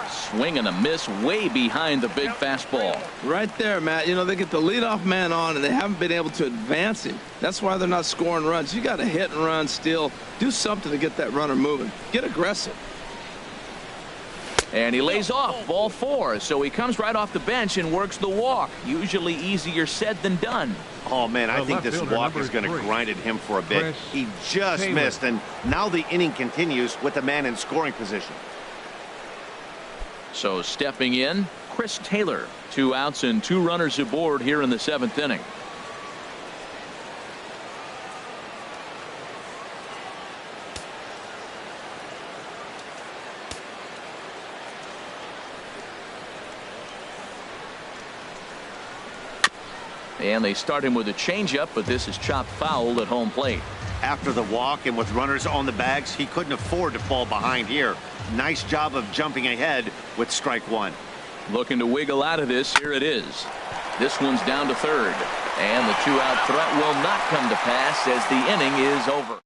Swing and a miss way behind the big fastball. Right there, Matt. You know, they get the leadoff man on, and they haven't been able to advance him. That's why they're not scoring runs. You got to hit and run, steal, do something to get that runner moving. Get aggressive. And he lays off, ball 4. So he comes right off the bench and works the walk. Usually easier said than done. Oh, man, I think this walk is going to grind at him for a bit. He just missed, and now the inning continues with the man in scoring position. So stepping in, Chris Taylor. 2 outs and 2 runners aboard here in the 7th inning. And they start him with a changeup, but this is chopped foul at home plate. After the walk and with runners on the bags, he couldn't afford to fall behind here. Nice job of jumping ahead with strike 1. Looking to wiggle out of this. Here it is. This one's down to third. And the 2-out threat will not come to pass as the inning is over.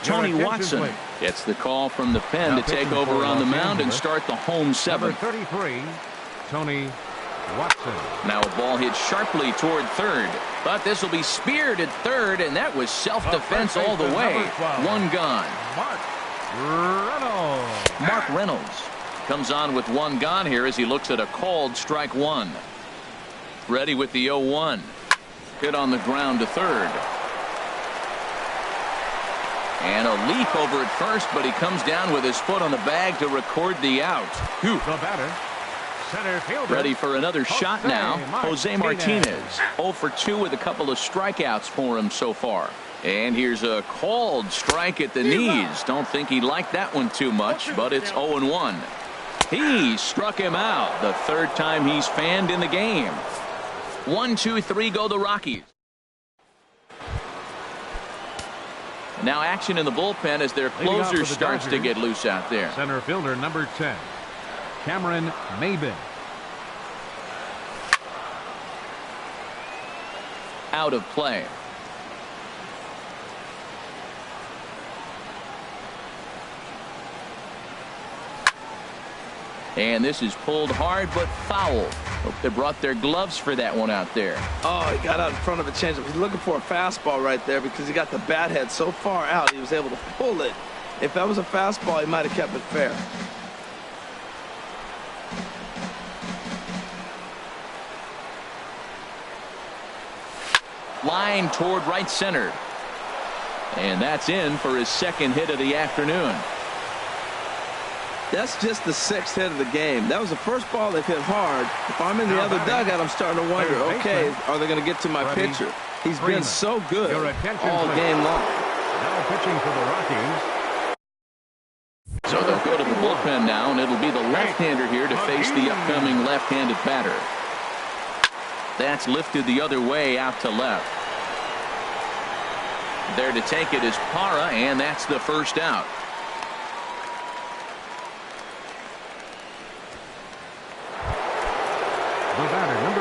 Tony Watson gets the call from the pen to take over on the mound and start the home 7th. Number 33, Tony Watson. Now a ball hit sharply toward third, but this will be speared at third, and that was self-defense all the way. 1 gone. Mark Reynolds comes on with 1 gone here as he looks at a called strike 1. Ready with the 0-1. Hit on the ground to third. And a leap over at first, but he comes down with his foot on the bag to record the out. The batter, center fielder. Ready for another shot now. Jose Martinez. 0 for 2 with a couple of strikeouts for him so far. And here's a called strike at the knees. Don't think he liked that one too much, but it's 0-1. He struck him out. The 3rd time he's fanned in the game. 1, 2, 3 go the Rockies. Now action in the bullpen as their closer starts to get loose out there. Center fielder number 10, Cameron Maybin. Out of play. And this is pulled hard but foul. Hope they brought their gloves for that one out there. Oh, he got out in front of a changeup. He's looking for a fastball right there because he got the bat head so far out he was able to pull it. If that was a fastball, he might have kept it fair. Line toward right center. And that's in for his 2nd hit of the afternoon. That's just the 6th hit of the game. That was the first ball they've hit hard. If I'm in the other dugout, I'm starting to wonder, okay, are they going to get to my pitcher? He's been so good all game long. Now pitching for the Rockies. So they'll go to the bullpen now, and it'll be the left-hander here to face the upcoming left-handed batter. That's lifted the other way out to left. There to take it is Parra, and that's the 1st out.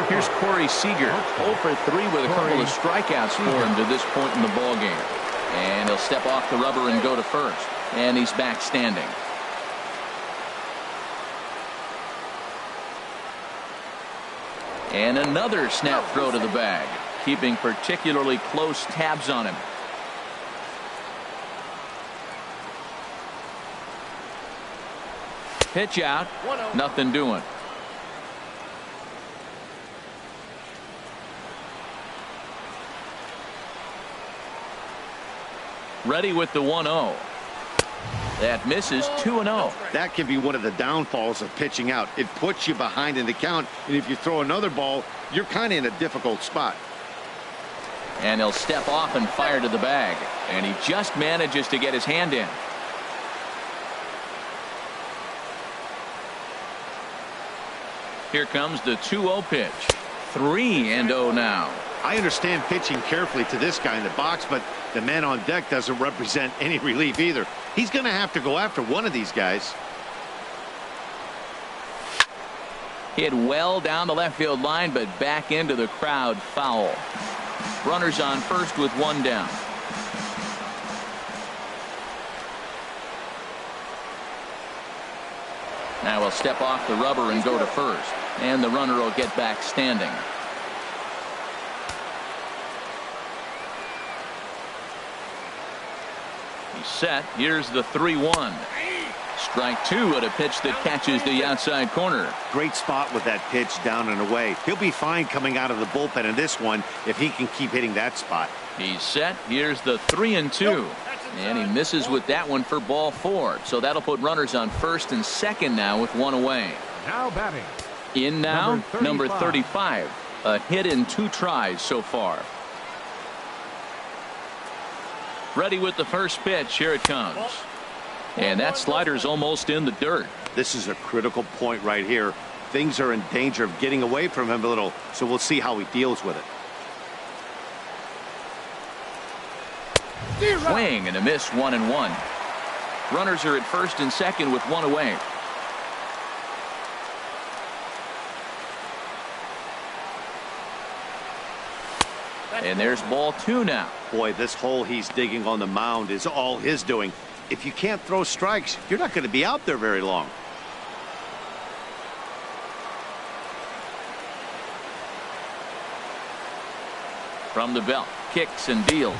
Here's Corey Seager, 0 for 3 with a couple of strikeouts for him to this point in the ballgame. And he'll step off the rubber and go to first. And he's back standing. And another snap throw to the bag, keeping particularly close tabs on him. Pitch out, nothing doing. Ready with the 1-0. That misses. 2-0. That can be one of the downfalls of pitching out. It puts you behind in the count, and if you throw another ball, you're kind of in a difficult spot. And he'll step off and fire to the bag, and he just manages to get his hand in. Here comes the 2-0 pitch. 3-0 now. I understand pitching carefully to this guy in the box, but the man on deck doesn't represent any relief either. He's going to have to go after one of these guys. Hit well down the left field line, but back into the crowd. Foul. Runners on first with one down. Now he'll step off the rubber and go to first, and the runner will get back standing. He's set. Here's the 3-1. Strike two at a pitch that catches the outside corner. Great spot with that pitch down and away. He'll be fine coming out of the bullpen in this one if he can keep hitting that spot. He's set. Here's the 3-2. And he misses with that one for ball 4. So that'll put runners on first and second now with one away. Now batting. In now, number 35. A hit in 2 tries so far. Ready with the first pitch. Here it comes. And that slider's almost in the dirt. This is a critical point right here. Things are in danger of getting away from him a little, so we'll see how he deals with it. Swing and a miss. 1-1. Runners are at first and second with one away. And there's ball 2 now. Boy, this hole he's digging on the mound is all his doing. If you can't throw strikes, you're not going to be out there very long. From the belt, kicks and deals.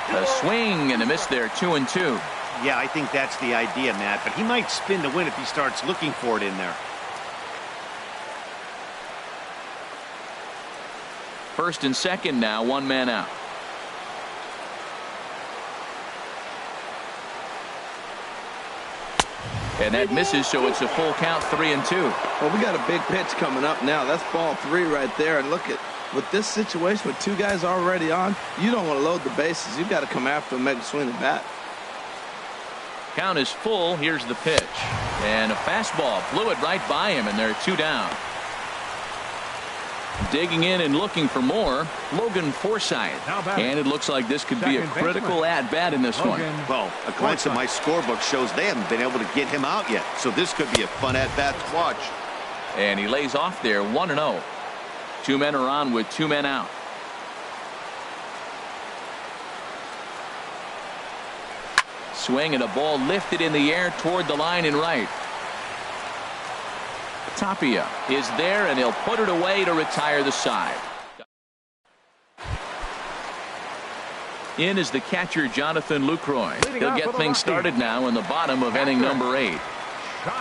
A swing and a miss there. 2-2. Yeah, I think that's the idea, Matt, but he might spin to win if he starts looking for it in there. First and second now, one man out. And that misses, so it's a full count. 3-2. Well, we got a big pitch coming up now. That's ball 3 right there. And look at, with this situation with 2 guys already on, you don't want to load the bases. You've got to come after him, make a swing and bat. Count is full. Here's the pitch. And a fastball blew it right by him, and they're 2 down. Digging in and looking for more, Logan Forsythe. And it looks like this could be a critical at-bat in this one. Well, a glance at my scorebook shows they haven't been able to get him out yet, so this could be a fun at-bat to watch. And he lays off there. 1-0. 2 men are on with 2 men out. Swing and a ball lifted in the air toward the line and right. Tapia is there, and he'll put it away to retire the side. In is the catcher, Jonathan Lucroy. He'll get things started now in the bottom of inning number 8.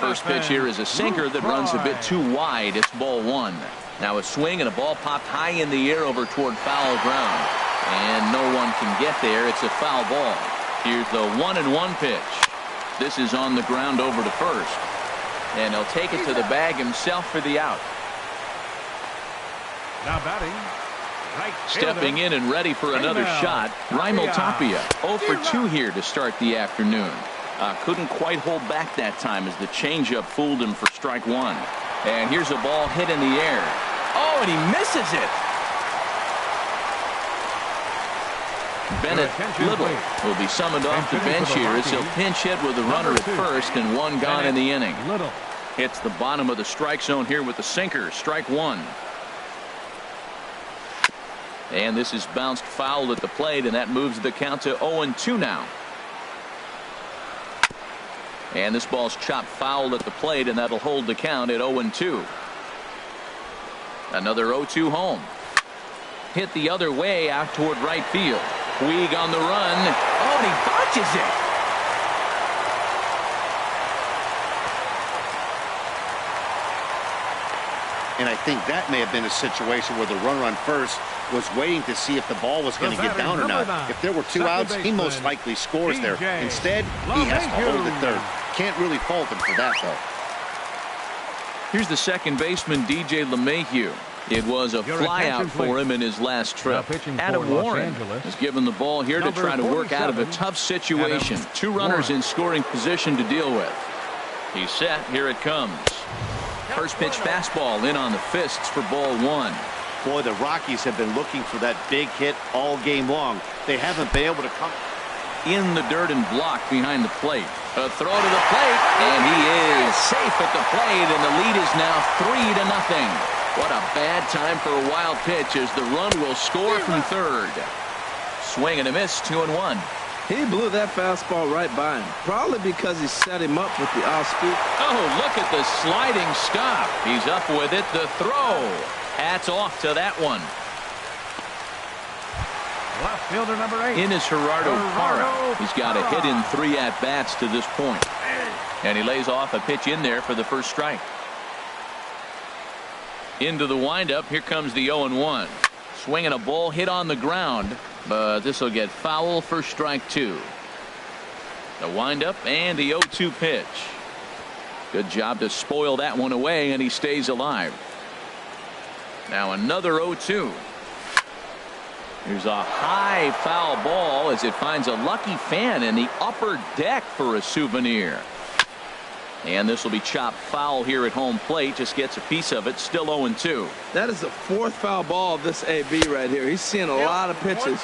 First pitch here is a sinker that runs a bit too wide. It's ball 1. Now a swing and a ball popped high in the air over toward foul ground. And no one can get there. It's a foul ball. Here's the 1-1 pitch. This is on the ground over to first. And he'll take it to the bag himself for the out. Now batting. Right Stepping in and ready for another shot, Raimel Tapia. 0 for 2 here to start the afternoon. Couldn't quite hold back that time as the changeup fooled him for strike 1. And here's a ball hit in the air. Oh, and he misses it. Bennett Little will be summoned off the bench here as he'll pinch hit with a runner at first and 1 gone in the inning. Hits the bottom of the strike zone here with the sinker. Strike 1. And this is bounced foul at the plate, and that moves the count to 0-2 now. And this ball's chopped foul at the plate, and that'll hold the count at 0-2. Another 0-2 home. Hit the other way out toward right field. Puig on the run. Oh, and he botches it. And I think that may have been a situation where the runner on first was waiting to see if the ball was going to get down or not. If there were two outs, he most likely scores there. Instead, he has to hold the third. Can't really fault him for that, though. Here's the second baseman, DJ LeMahieu. It was a flyout for him in his last trip. Adam Warren is given the ball here to try to work out of a tough situation. Two runners in scoring position to deal with. He's set. Here it comes. First pitch fastball in on the fists for ball one. Boy, the Rockies have been looking for that big hit all game long. They haven't been able to come in the dirt and blocked behind the plate. A throw to the plate, and he is safe at the plate, and the lead is now 3-0. What a bad time for a wild pitch as the run will score from third. Swing and a miss, 2-1. He blew that fastball right by him, probably because he set him up with the off-speed. Oh, look at the sliding stop. He's up with it. The throw. Hats off to that one. Left fielder number 8. In is Gerardo Parra. He's got a hit in 3 at-bats to this point. And he lays off a pitch in there for the first strike. Into the windup. Here comes the 0-1. Swinging a ball hit on the ground, but this will get foul for strike 2. The windup and the 0-2 pitch. Good job to spoil that one away, and he stays alive. Now another 0-2. Here's a high foul ball as it finds a lucky fan in the upper deck for a souvenir. And this will be chopped foul here at home plate. Just gets a piece of it. Still 0-2. That is the 4th foul ball of this AB right here. He's seeing a lot of pitches.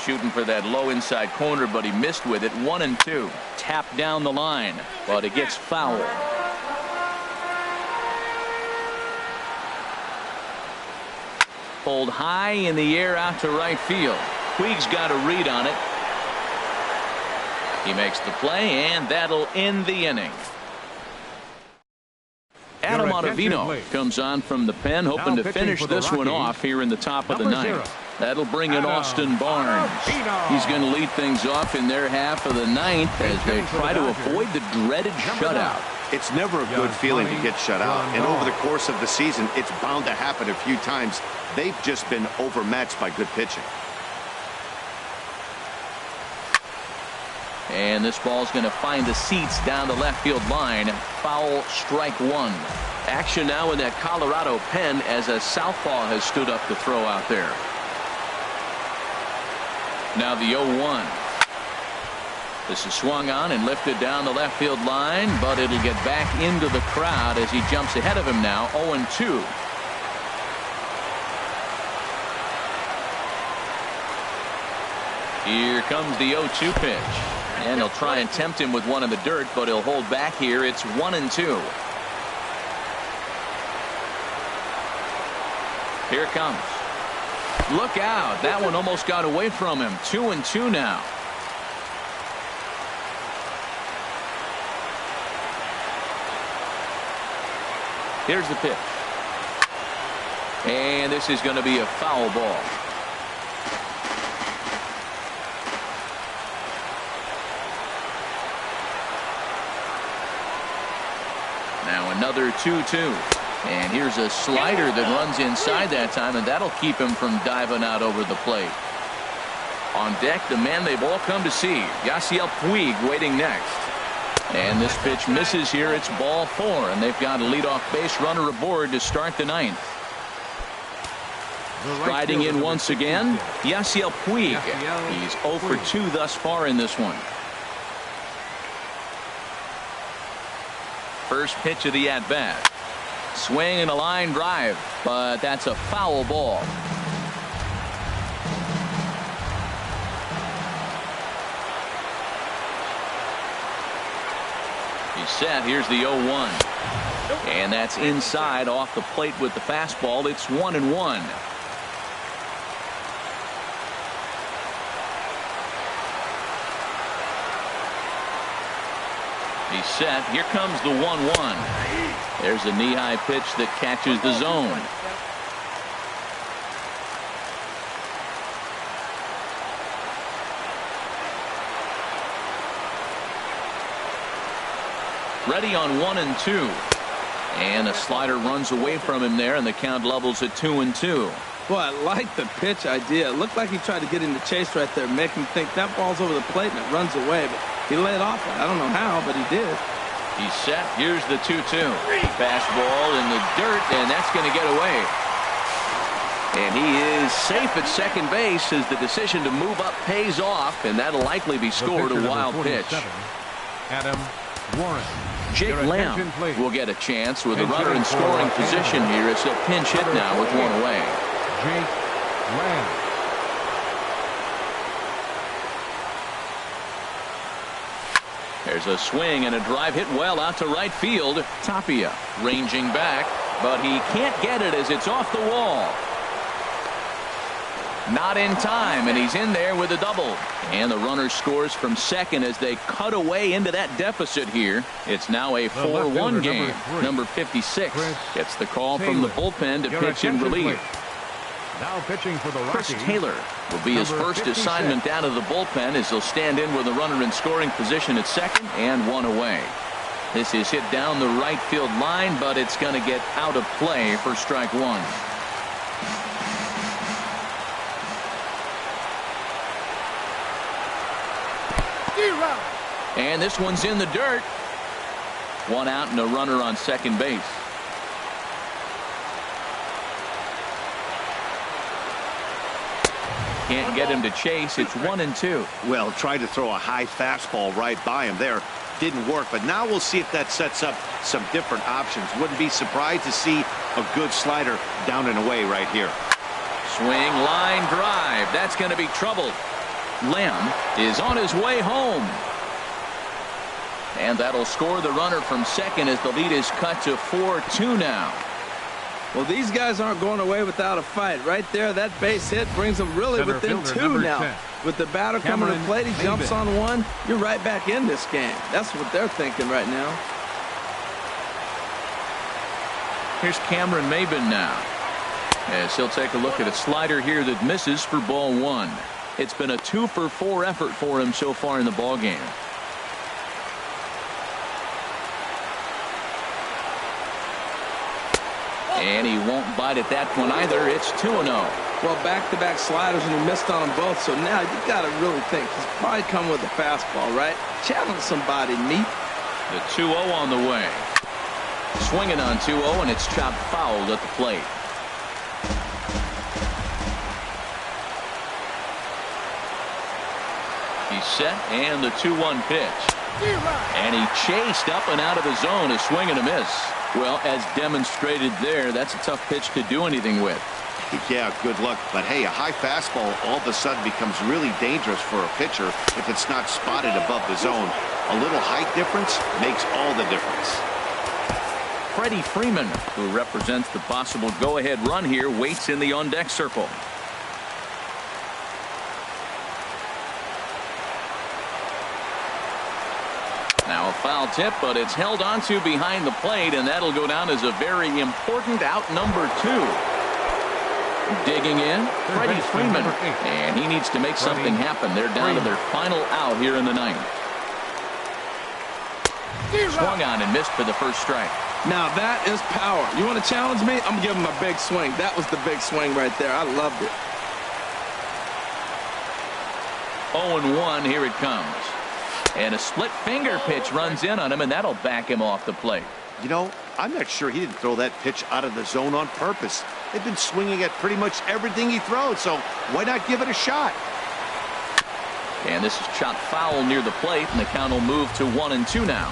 Shooting for that low inside corner, but he missed with it. 1-2. Tapped down the line, but it gets foul. Pulled high in the air out to right field. Puig's got a read on it. He makes the play, and that'll end the inning. Adam Ottavino comes on from the pen, hoping to finish this one off here in the top of the ninth. That'll bring in Austin Barnes. He's going to lead things off in their half of the ninth as they try to avoid the dreaded shutout. It's never a good feeling to get shut out, and over the course of the season, it's bound to happen a few times. They've just been overmatched by good pitching. And this ball's going to find the seats down the left field line. Foul, strike 1. Action now in that Colorado pen as a southpaw has stood up to throw out there. Now the 0-1. This is swung on and lifted down the left field line, but it'll get back into the crowd as he jumps ahead of him now. 0-2. Here comes the 0-2 pitch. And he'll try and tempt him with one in the dirt, but he'll hold back here. It's 1-2. Here it comes. Look out. That one almost got away from him. 2-2 now. Here's the pitch. And this is going to be a foul ball. Now another 2-2. And here's a slider that runs inside that time, and that'll keep him from diving out over the plate. On deck, the man they've all come to see, Yasiel Puig, waiting next. And this pitch misses here. It's ball 4, and they've got a leadoff base runner aboard to start the ninth. Striding in once again, Yasiel Puig. He's 0 for 2 thus far in this one. First pitch of the at-bat. Swing and a line drive, but that's a foul ball. He's set. Here's the 0-1. And that's inside off the plate with the fastball. It's 1-1. He's set. Here comes the 1-1. There's a knee-high pitch that catches the zone. Ready on 1-2. And a slider runs away from him there, and the count levels at 2-2. Boy, I like the pitch idea. It looked like he tried to get in the chase right there, make him think that ball's over the plate and it runs away. But he laid off it. I don't know how, but he did. He's set. Here's the 2-2. Fastball in the dirt, and that's going to get away. And he is safe at second base as the decision to move up pays off, and that'll likely be scored a wild pitch. Adam Warren. Jake Lamb will get a chance with a runner in scoring position here. It's a pinch hit now with one away. Jake Lamb. There's a swing and a drive hit well out to right field. Tapia ranging back, but he can't get it as it's off the wall. Not in time, and he's in there with a double. And the runner scores from second as they cut away into that deficit here. It's now a 4-1 game. Number 56 gets the call from the bullpen to pitch in relief. Now pitching for the Rockies, Chris Taylor will be his first assignment down to the bullpen as he'll stand in with a runner in scoring position at second and one away. This is hit down the right field line, but it's going to get out of play for strike one. And this one's in the dirt. One out and a runner on second base. Can't get him to chase. It's 1-2. Well, tried to throw a high fastball right by him there. Didn't work, but now we'll see if that sets up some different options. Wouldn't be surprised to see a good slider down and away right here. Swing, line drive. That's going to be trouble. Lamb is on his way home. And that'll score the runner from second as the lead is cut to 4-2 now. Well, these guys aren't going away without a fight. Right there, that base hit brings them really within two now. 10. With the batter coming to the plate, he jumps on one. You're right back in this game. That's what they're thinking right now. Here's Cameron Maybin now, as he'll take a look at a slider here that misses for ball one. It's been a 2-for-4 effort for him so far in the ball game. And he won't bite at that one either. It's 2-0. Well, back-to-back sliders, and he missed on them both. So now you got to really think he's probably coming with a fastball, right? Challenge somebody, meet. The 2-0 on the way. Swinging on 2-0, and it's chopped fouled at the plate. He's set, and the 2-1 pitch. And he chased up and out of the zone, a swing and a miss. Well, as demonstrated there, that's a tough pitch to do anything with. Yeah, good luck. But hey, a high fastball all of a sudden becomes really dangerous for a pitcher if it's not spotted above the zone. A little height difference makes all the difference. Freddie Freeman, who represents the possible go-ahead run here, waits in the on-deck circle. Now a foul tip, but it's held onto behind the plate, and that'll go down as a very important out number 2. Digging in, Freddie Freeman, and he needs to make something happen. They're down to their final out here in the ninth. Swung on and missed for the first strike. Now that is power. You want to challenge me? I'm giving him a big swing. That was the big swing right there. I loved it. 0-1, here it comes. And a split finger pitch runs in on him, and that'll back him off the plate. You know, I'm not sure he didn't throw that pitch out of the zone on purpose. They've been swinging at pretty much everything he throws, so why not give it a shot? And this is chopped foul near the plate, and the count will move to 1-2 now.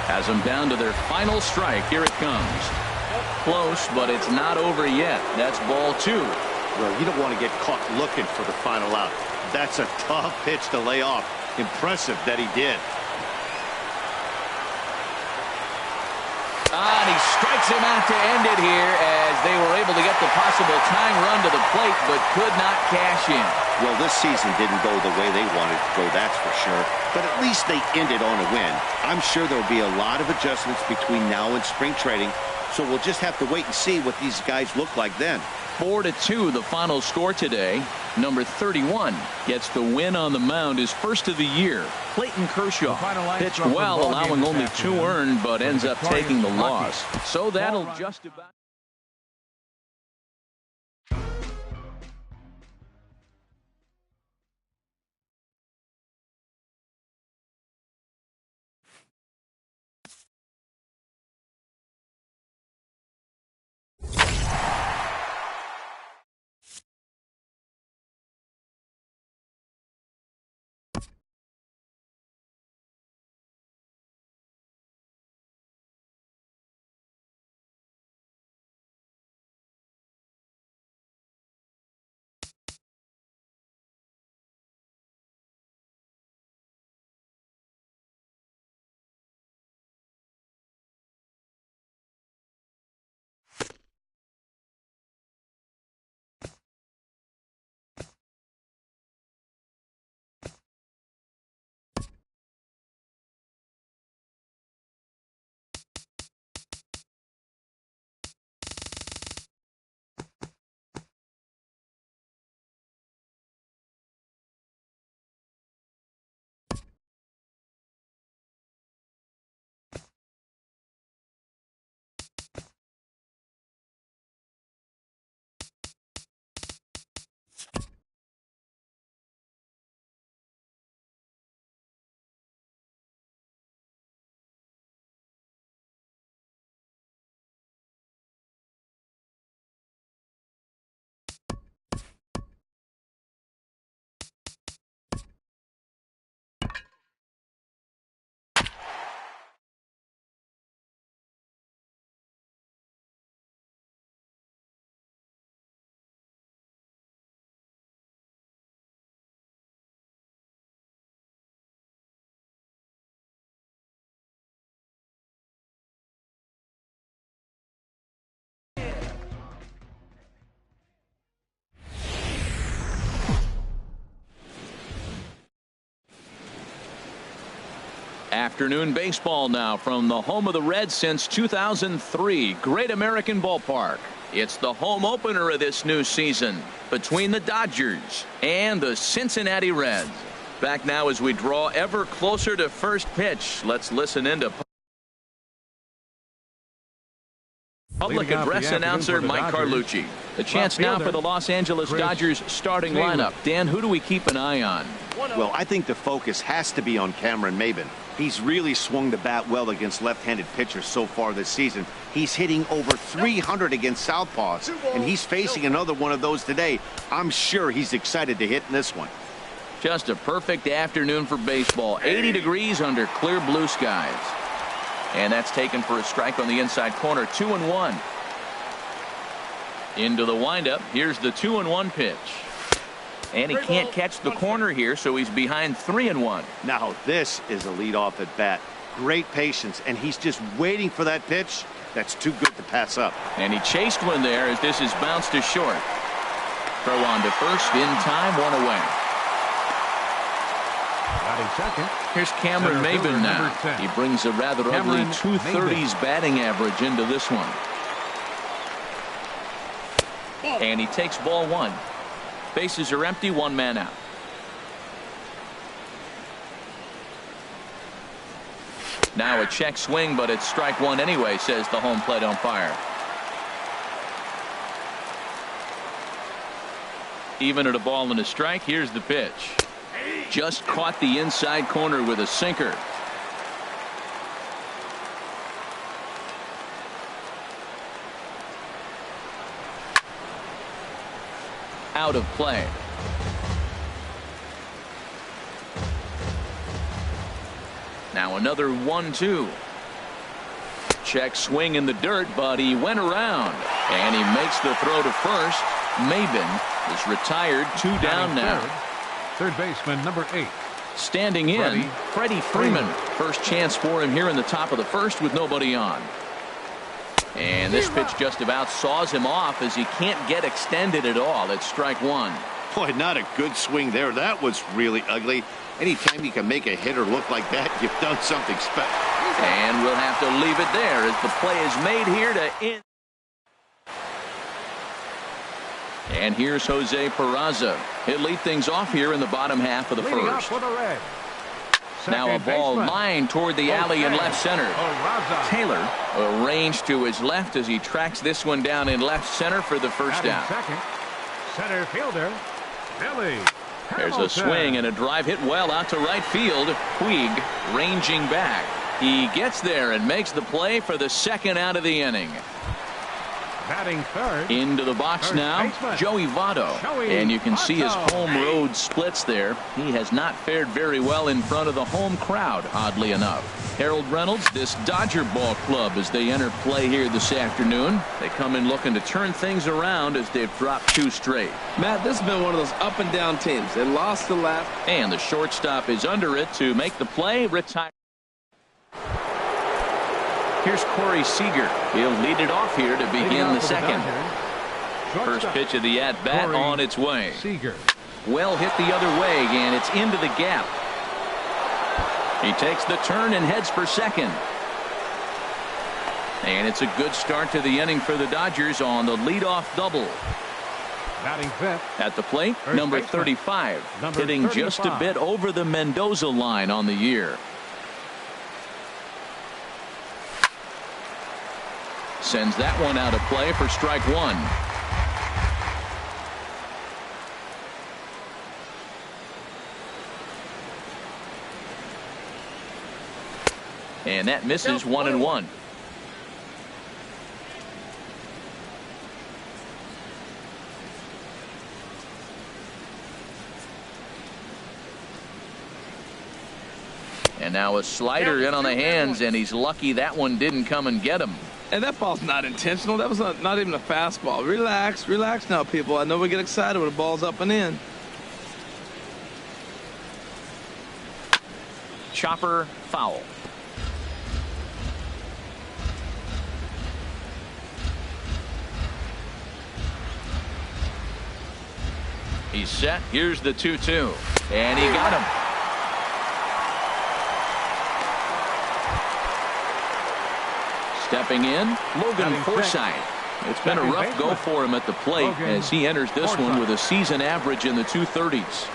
Has them down to their final strike. Here it comes. Close, but it's not over yet. That's ball 2. Well, you don't want to get caught looking for the final out. That's a tough pitch to lay off. Impressive that he did. And he strikes him out to end it here as they were able to get the possible tying run to the plate but could not cash in. Well, this season didn't go the way they wanted to go, that's for sure. But at least they ended on a win. I'm sure there will be a lot of adjustments between now and spring training, so we'll just have to wait and see what these guys look like then. 4-2 the final score today. Number 31 gets the win on the mound, his first of the year. Clayton Kershaw pitched well, allowing only 2 earned, but ends up taking the loss. So that'll just about... Afternoon baseball now from the home of the Reds since 2003, Great American Ballpark. It's the home opener of this new season between the Dodgers and the Cincinnati Reds. Back now as we draw ever closer to first pitch. Let's listen into public address announcer Mike Carlucci. The chance now for the Los Angeles Dodgers starting lineup. Dan, who do we keep an eye on? Well, I think the focus has to be on Cameron Maybin. He's really swung the bat well against left-handed pitchers so far this season. He's hitting over 300 against southpaws, and he's facing another one of those today. I'm sure he's excited to hit in this one. Just a perfect afternoon for baseball. 80 degrees under clear blue skies. And that's taken for a strike on the inside corner. 2-1. Into the windup. Here's the 2-1 pitch. And he can't catch the corner here, so he's behind 3-1. Now this is a leadoff at bat. Great patience, and he's just waiting for that pitch. That's too good to pass up. And he chased one there as this is bounced to short. Throw on to first in time, 1 away. Second. Here's Cameron Maybin now. He brings a rather ugly 230s batting average into this one. And he takes ball 1. Bases are empty, 1 man out. Now a check swing, but it's strike 1 anyway, says the home plate umpire. Even at a ball and a strike, here's the pitch. Just caught the inside corner with a sinker. Out of play. Now another 1-2. Check swing in the dirt, but he went around and he makes the throw to first. Maybin is retired, 2 down now. Third baseman number 8. Standing in, Freddie Freeman. First chance for him here in the top of the first with nobody on. And this pitch just about saws him off as he can't get extended at all. It's strike one. Boy, not a good swing there. That was really ugly. Anytime you can make a hitter look like that, you've done something special. And we'll have to leave it there as the play is made here to end. And here's Jose Peraza. He'll lead things off here in the bottom half of the first. Now a ball lined toward the alley in left center. Taylor arranged to his left as he tracks this one down in left center for the first down. Center fielder, Billy. There's a swing and a drive hit well out to right field. Puig ranging back. He gets there and makes the play for the second out of the inning. Batting third. Into the box now, Joey Votto. And you can see his home road splits there. He has not fared very well in front of the home crowd, oddly enough. Harold Reynolds, this Dodger ball club as they enter play here this afternoon. They come in looking to turn things around as they've dropped 2 straight. Matt, this has been one of those up and down teams. They lost the last. And the shortstop is under it to make the play. Retire. Here's Corey Seager. He'll lead it off here to begin the second. First pitch of the at-bat on its way. Seager. Well hit the other way, and it's into the gap. He takes the turn and heads for second. And it's a good start to the inning for the Dodgers on the leadoff double. Batting fifth. At the plate, number 35. Hitting just a bit over the Mendoza line on the year. Sends that one out of play for strike one. And that misses 1-1. And now a slider in on the hands, and he's lucky that one didn't come and get him. And that ball's not intentional. That was not even a fastball. Relax, relax now, people. I know we get excited when the ball's up and in. Chopper foul. He's set. Here's the 2-2. And he got him. Stepping in, Logan Forsythe. It's been a rough go for him at the plate as he enters this one with a season average in the 230s.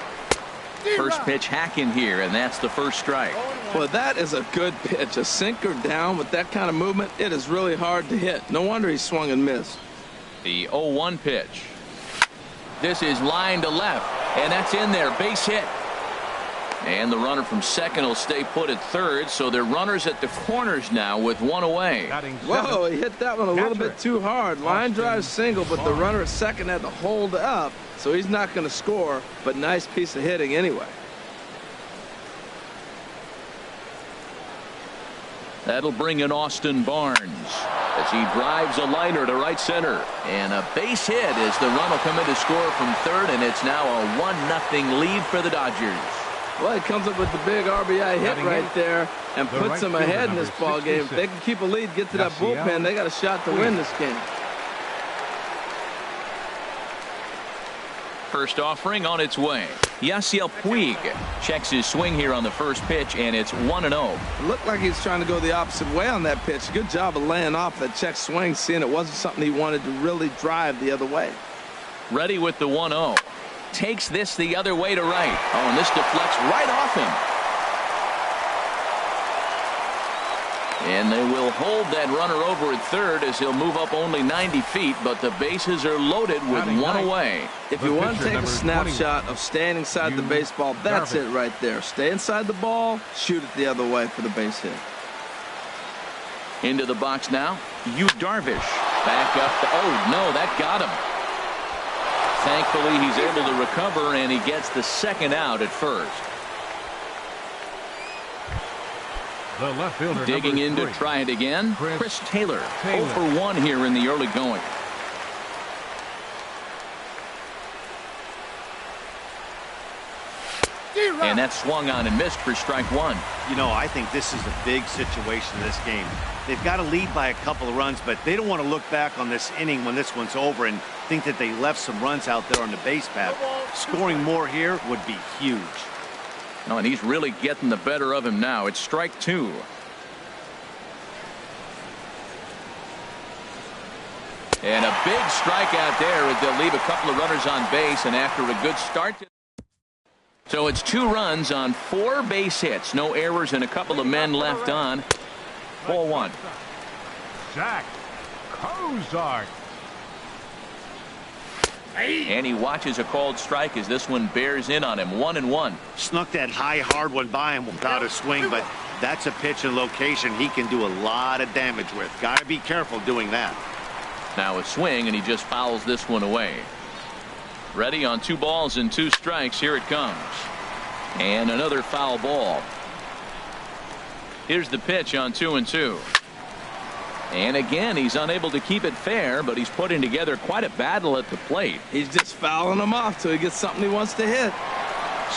First pitch hacking here, and that's the first strike. Well, that is a good pitch. A sinker down with that kind of movement, it is really hard to hit. No wonder he swung and missed. The 0-1 pitch. This is line to left, and that's in there. Base hit. And the runner from second will stay put at third, so they're runners at the corners now with one away. Whoa, he hit that one a little bit too hard. Line drive single, but the runner at second had to hold up, so he's not going to score, but nice piece of hitting anyway. That'll bring in Austin Barnes as he drives a liner to right center. And a base hit as the run will come in to score from third, and it's now a 1-0 lead for the Dodgers. Well, he comes up with the big RBI hit right there and puts them ahead in this ball game. If they can keep a lead, get to that bullpen, they got a shot to win this game. First offering on its way. Yasiel Puig checks his swing here on the first pitch, and it's 1-0. It looked like he's trying to go the opposite way on that pitch. Good job of laying off that check swing, seeing it wasn't something he wanted to really drive the other way. Ready with the 1-0. Takes this the other way to right. Oh, and this deflects right off him. And they will hold that runner over at third as he'll move up only 90 feet, but the bases are loaded with one away. If you want to take a snapshot of staying inside the baseball, that's it right there. Stay inside the ball, shoot it the other way for the base hit. Into the box now, Yu Darvish. Back up. Oh, no, that got him. Thankfully, he's able to recover, and he gets the second out at first. The left fielder, digging in to try it again. Chris Taylor. 0 for 1 here in the early going. And that swung on and missed for strike one. You know, I think this is a big situation in this game. They've got to lead by a couple of runs, but they don't want to look back on this inning when this one's over and think that they left some runs out there on the base path. Scoring more here would be huge. No, and he's really getting the better of him now. It's strike two. And a big strikeout there as they'll leave a couple of runners on base, and after a good start. So it's 2 runs on 4 base hits. No errors and a couple of men left on. Ball one. Jack Kozart. And he watches a called strike as this one bears in on him. 1-1. Snuck that high, hard one by him without a swing, but that's a pitch and location he can do a lot of damage with. Got to be careful doing that. Now a swing, and he just fouls this one away. Ready on 2 balls and 2 strikes. Here it comes. And another foul ball. Here's the pitch on 2-2. And again, he's unable to keep it fair, but he's putting together quite a battle at the plate. He's just fouling them off till he gets something he wants to hit.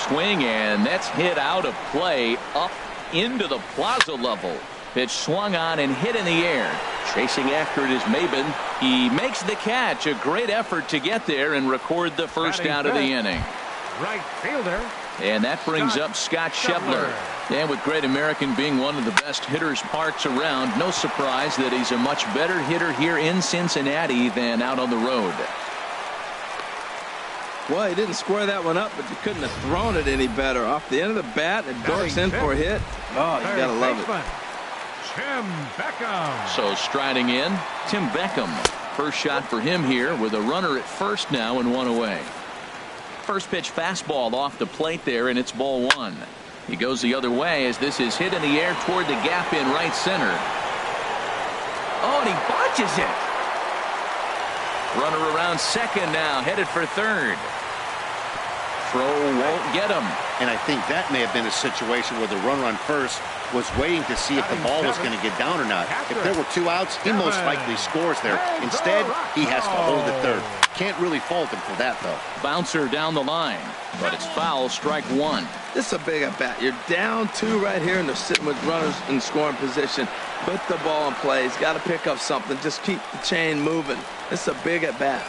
Swing, and that's hit out of play up into the plaza level. Pitch swung on and hit in the air. Chasing after it is Maben. He makes the catch. A great effort to get there and record the first out of the inning. Right fielder. And that brings up Scott Schebler. And with Great American being one of the best hitters parks around, no surprise that he's a much better hitter here in Cincinnati than out on the road. Well, he didn't square that one up, but you couldn't have thrown it any better. Off the end of the bat, and dorks in for a hit. Oh, you gotta love it. Tim Beckham. So striding in, Tim Beckham. First shot for him here with a runner at first now and 1 away. First pitch fastball off the plate there, and it's ball 1. He goes the other way as this is hit in the air toward the gap in right center. Oh, and he botches it. Runner around second now, headed for third. Throw won't get him. And I think that may have been a situation where the runner on first was waiting to see if the ball was going to get down or not. If there were 2 outs, he most likely scores there. Instead, he has to hold at third. Can't really fault him for that, though. Bouncer down the line, but it's foul, strike 1. This is a big at bat. You're down 2 right here, and they're sitting with runners in scoring position. Put the ball in play. He's got to pick up something. Just keep the chain moving. This is a big at bat.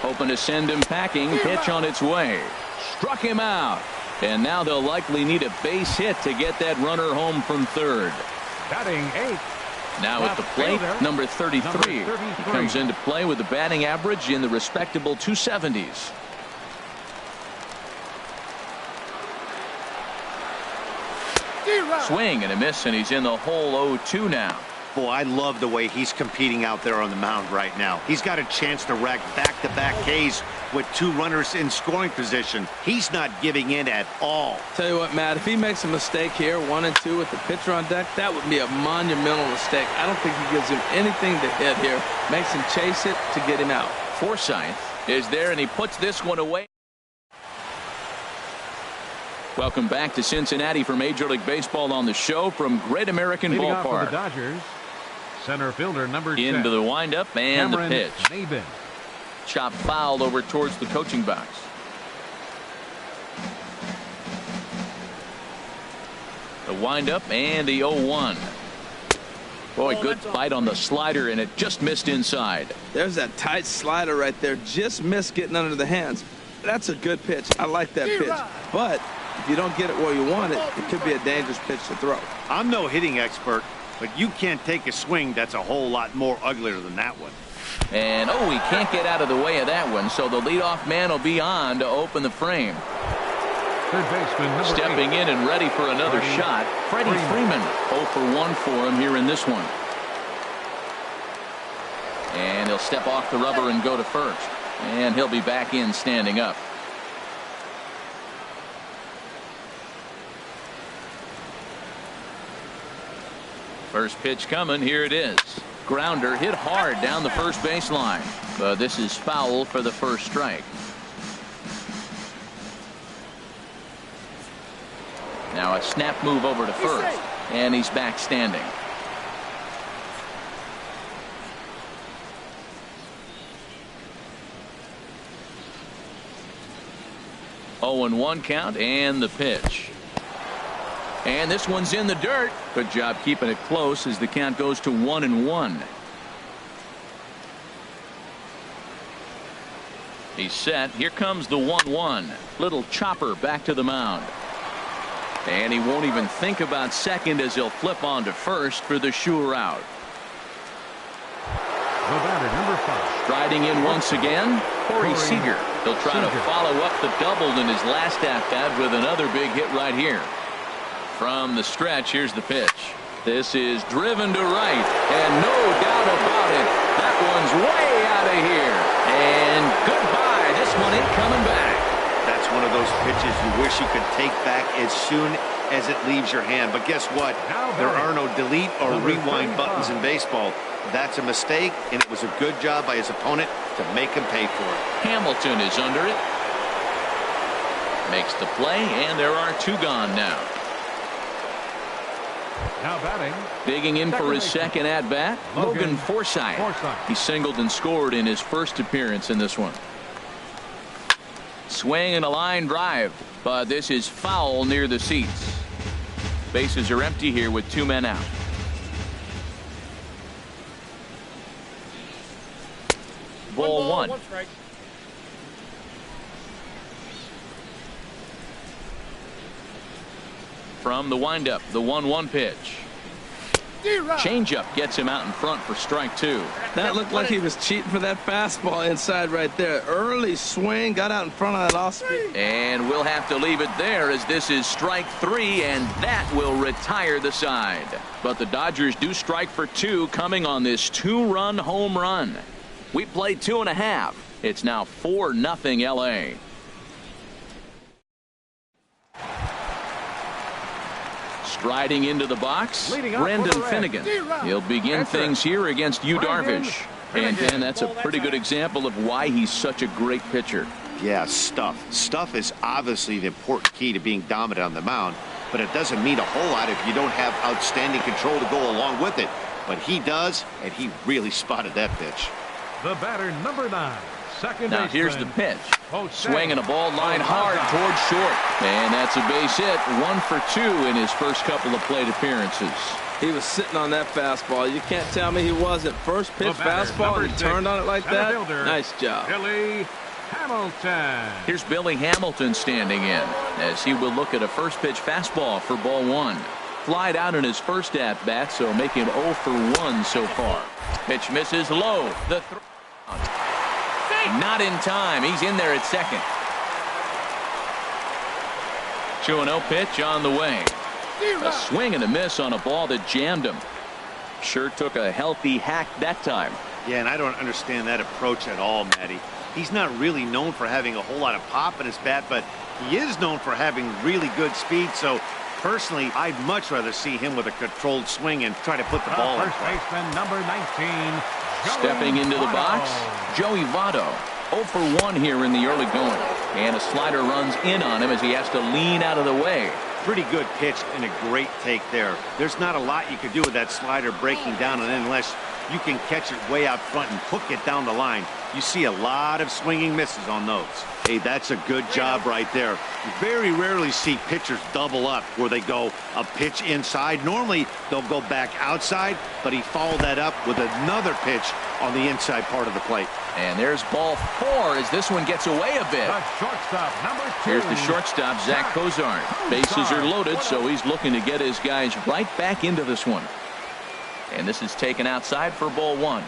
Hoping to send him packing. Pitch on its way. Struck him out. And now they'll likely need a base hit to get that runner home from third. Batting 8. Now at the plate, number 33. He comes into play with a batting average in the respectable 270s. Swing and a miss, and he's in the hole 0-2 now. Boy, I love the way he's competing out there on the mound right now. He's got a chance to rack back-to-back Ks with 2 runners in scoring position. He's not giving in at all. Tell you what, Matt, if he makes a mistake here, 1 and 2 with the pitcher on deck, that would be a monumental mistake. I don't think he gives him anything to hit here. Makes him chase it to get him out. Forsythe is there, and he puts this one away. Welcome back to Cincinnati for Major League Baseball on the show from Great American Leading off for Ballpark. the Dodgers, center fielder number 10. Into the windup and Cameron the pitch. Maben. Chop fouled over towards the coaching box. The windup and the 0-1. Boy, good bite on the slider, and it just missed inside. There's that tight slider right there. Just missed getting under the hands. That's a good pitch. I like that pitch. But if you don't get it where you want it, it could be a dangerous pitch to throw. I'm no hitting expert, but you can't take a swing that's a whole lot more uglier than that one. And, oh, he can't get out of the way of that one, so the leadoff man will be on to open the frame. Third baseman number Stepping 8. in and ready for another shot, Freddie Freeman. 0 for 1 for him here in this one. And he'll step off the rubber and go to first. And he'll be back in standing up. First pitch coming. Here it is. Grounder hit hard down the first baseline. But this is foul for the first strike. Now a snap move over to first. And he's back standing. Oh, and 1 count and the pitch. And this one's in the dirt. Good job keeping it close as the count goes to 1-1. He's set. Here comes the 1-1. Little chopper back to the mound. And he won't even think about second as he'll flip on to first for the sure out. The batter, number 5. Striding in once again, Corey Seager. He'll try to follow up the double in his last at-bat with another big hit right here. From the stretch, here's the pitch. This is driven to right, and no doubt about it, that one's way out of here. And goodbye. This one ain't coming back. That's one of those pitches you wish you could take back as soon as it leaves your hand. But guess what? There are no delete or rewind buttons in baseball. That's a mistake, and it was a good job by his opponent to make him pay for it. Hamilton is under it. Makes the play, and there are 2 gone now. Now batting. Digging in for his second at-bat, Logan Forsythe. He singled and scored in his first appearance in this one. Swing and a line drive, but this is foul near the seats. Bases are empty here with 2 men out. Ball 1. From the windup, the 1-1 pitch. Changeup gets him out in front for strike 2. That looked like he was cheating for that fastball inside right there. Early swing, got out in front of that off speed. And we'll have to leave it there as this is strike 3, and that will retire the side. But the Dodgers do strike for 2 coming on this 2-run home run. We played 2.5. It's now 4-0 LA. Striding into the box, Brendan Finnegan. He'll begin things here against Yu Darvish. And Dan, that's a pretty good example of why he's such a great pitcher. Yeah, stuff. Stuff is obviously the important key to being dominant on the mound, but it doesn't mean a whole lot if you don't have outstanding control to go along with it. But he does, and he really spotted that pitch. The batter, number 9. Second now here's the pitch. Swinging a ball line hard towards short. And that's a base hit. 1 for 2 in his first couple of plate appearances. He was sitting on that fastball. You can't tell me he wasn't. First pitch fastball and he turned on it like that. Nice job. Billy Hamilton. Here's Billy Hamilton standing in as he will look at a first pitch fastball for ball 1. Flied out in his first at-bat, so make him 0 for 1 so far. Pitch misses low. The not in time. He's in there at second. 2-0 pitch on the way. A swing and a miss on a ball that jammed him. Sure took a healthy hack that time. Yeah, and I don't understand that approach at all, Matty. He's not really known for having a whole lot of pop in his bat, but he is known for having really good speed. So personally, I'd much rather see him with a controlled swing and try to put the ball in. First baseman number 19. Stepping into the box, Joey Votto. 0 for 1 here in the early going. And a slider runs in on him as he has to lean out of the way. Pretty good pitch and a great take there. There's not a lot you could do with that slider breaking down, and unless you can catch it way out front and hook it down the line, you see a lot of swinging misses on those. Hey, that's a good job right there. You very rarely see pitchers double up where they go a pitch inside. Normally they'll go back outside, but he followed that up with another pitch on the inside part of the plate. And there's ball 4 as this one gets away a bit. The shortstop, number 2. Here's the shortstop, Zach Cozart. Bases are loaded, so he's looking to get his guys right back into this one. And this is taken outside for ball 1.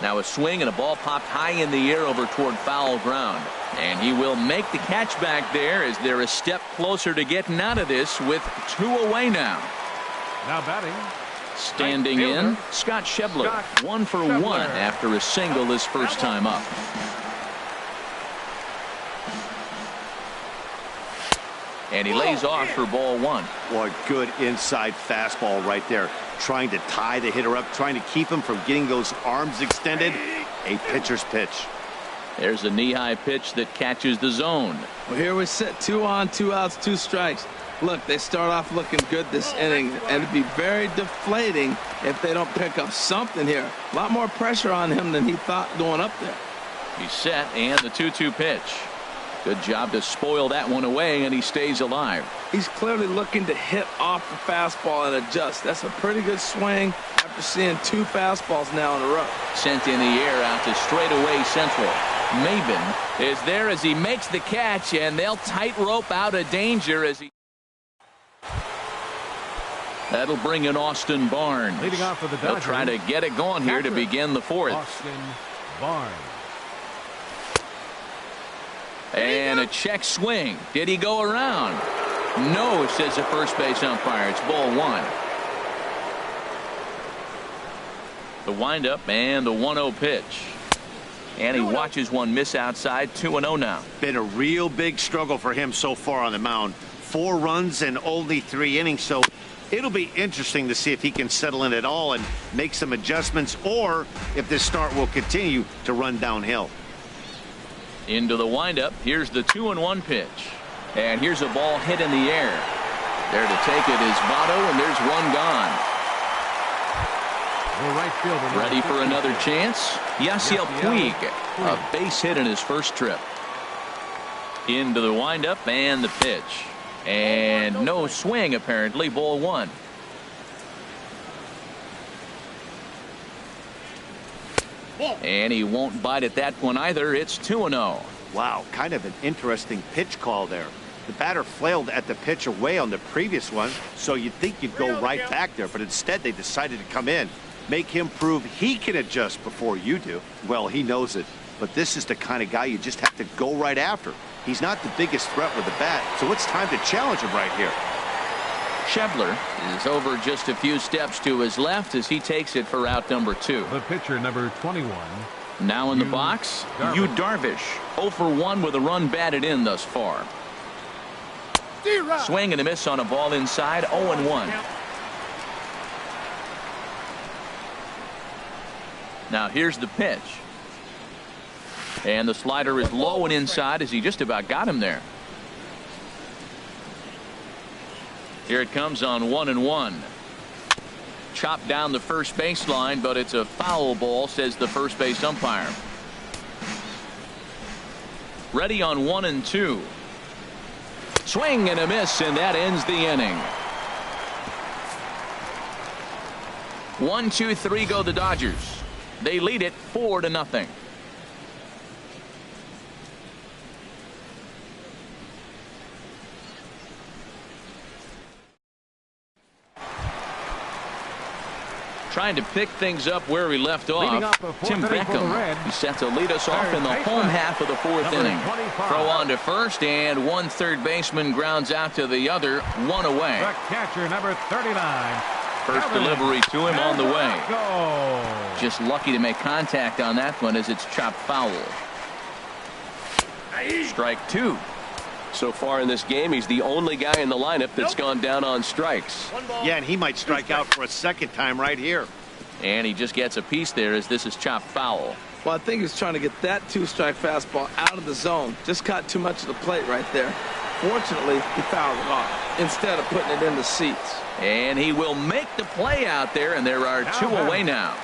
Now a swing and a ball popped high in the air over toward foul ground. And he will make the catch back there as they're a step closer to getting out of this with 2 away now. Now batting. Standing in, Scott Schebler. 1 for 1 after a single his first time up. And he lays off for ball 1. Boy, good inside fastball right there. Trying to tie the hitter up, trying to keep him from getting those arms extended. A pitcher's pitch. There's a knee-high pitch that catches the zone. Well, here we sit, 2 on, 2 outs, 2 strikes. Look, they start off looking good this inning, and it'd be very deflating if they don't pick up something here. A lot more pressure on him than he thought going up there. He's set, and the 2-2 pitch. Good job to spoil that one away, and he stays alive. He's clearly looking to hit off the fastball and adjust. That's a pretty good swing after seeing 2 fastballs now in a row. Sent in the air out to straightaway central. Maben is there as he makes the catch, and they'll tightrope out of danger as he. That'll bring in Austin Barnes. Leading off for the Dodgers. They'll try to get it going here to begin the 4th. Austin Barnes. And a check swing. Did he go around? No, says the first base umpire. It's ball 1. The windup and the 1-0 pitch. And he watches one miss outside. 2-0 now. Been a real big struggle for him so far on the mound. 4 runs in only 3 innings, so it'll be interesting to see if he can settle in at all and make some adjustments, or if this start will continue to run downhill. Into the windup. Here's the 2-1 pitch. And here's a ball hit in the air. There to take it is Votto, and there's one gone. Right fielder, ready for another chance. Yasiel Puig, a base hit in his first trip. Into the windup and the pitch. And no swing, apparently. Ball 1. And he won't bite at that one either. It's 2-0. Wow, kind of an interesting pitch call there. The batter flailed at the pitch away on the previous one, so you'd think you'd go right back there, but instead they decided to come in, make him prove he can adjust before you do. Well, he knows it, but this is the kind of guy you just have to go right after. He's not the biggest threat with the bat, so it's time to challenge him right here. Schebler is over just a few steps to his left as he takes it for out number 2. The pitcher, number 21. Now in the box, Yu Darvish. 0 for 1 with a run batted in thus far. Swing and a miss on a ball inside. 0-1. Now here's the pitch. And the slider is low and inside as he just about got him there. Here it comes on 1-1. Chopped down the first baseline, but it's a foul ball, says the first base umpire. Ready on 1-2. Swing and a miss, and that ends the inning. 1, 2, 3 go the Dodgers. They lead it 4-0. Trying to pick things up where we left off. Tim Beckham. He's set to lead us off in the home half of the 4th inning. Throw on to first, and one third baseman grounds out to the other. One away. The catcher, number 39. First delivery to him on the way. Just lucky to make contact on that one as it's chopped foul. Strike 2. So far in this game, he's the only guy in the lineup that's gone down on strikes. Yeah, and he might strike out for a second time right here. And he just gets a piece there as this is chopped foul. Well, I think he's trying to get that 2-strike fastball out of the zone. Just caught too much of the plate right there. Fortunately, he fouled it off instead of putting it in the seats. And he will make the play out there, and there are 2 away now.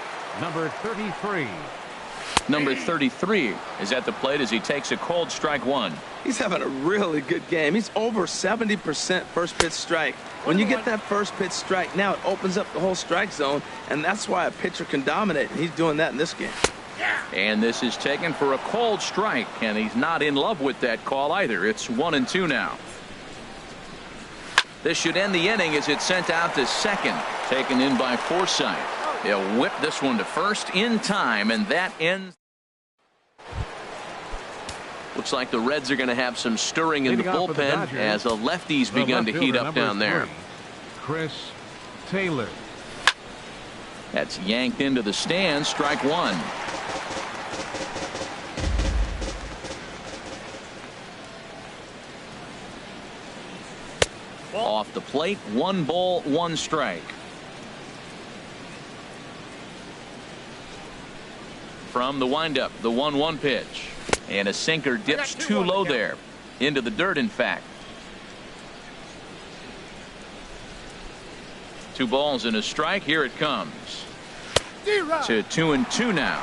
Number 33. Number 33 is at the plate as he takes a cold strike 1. He's having a really good game. He's over 70% first pitch strike. When you get that first pitch strike, now it opens up the whole strike zone, and that's why a pitcher can dominate. He's doing that in this game. And this is taken for a cold strike, and he's not in love with that call either. It's 1-2 now. This should end the inning as it's sent out to second, taken in by Forsythe. They'll whip this one to first in time, and that ends. Looks like the Reds are going to have some stirring in the bullpen as the lefties begun to heat up down there. Chris Taylor. That's yanked into the stands. Strike 1. Off the plate, 1 ball, 1 strike. From the windup, the 1-1 pitch. And a sinker dips too low there. Into the dirt, in fact. 2 balls and a strike. Here it comes. To 2-2 now.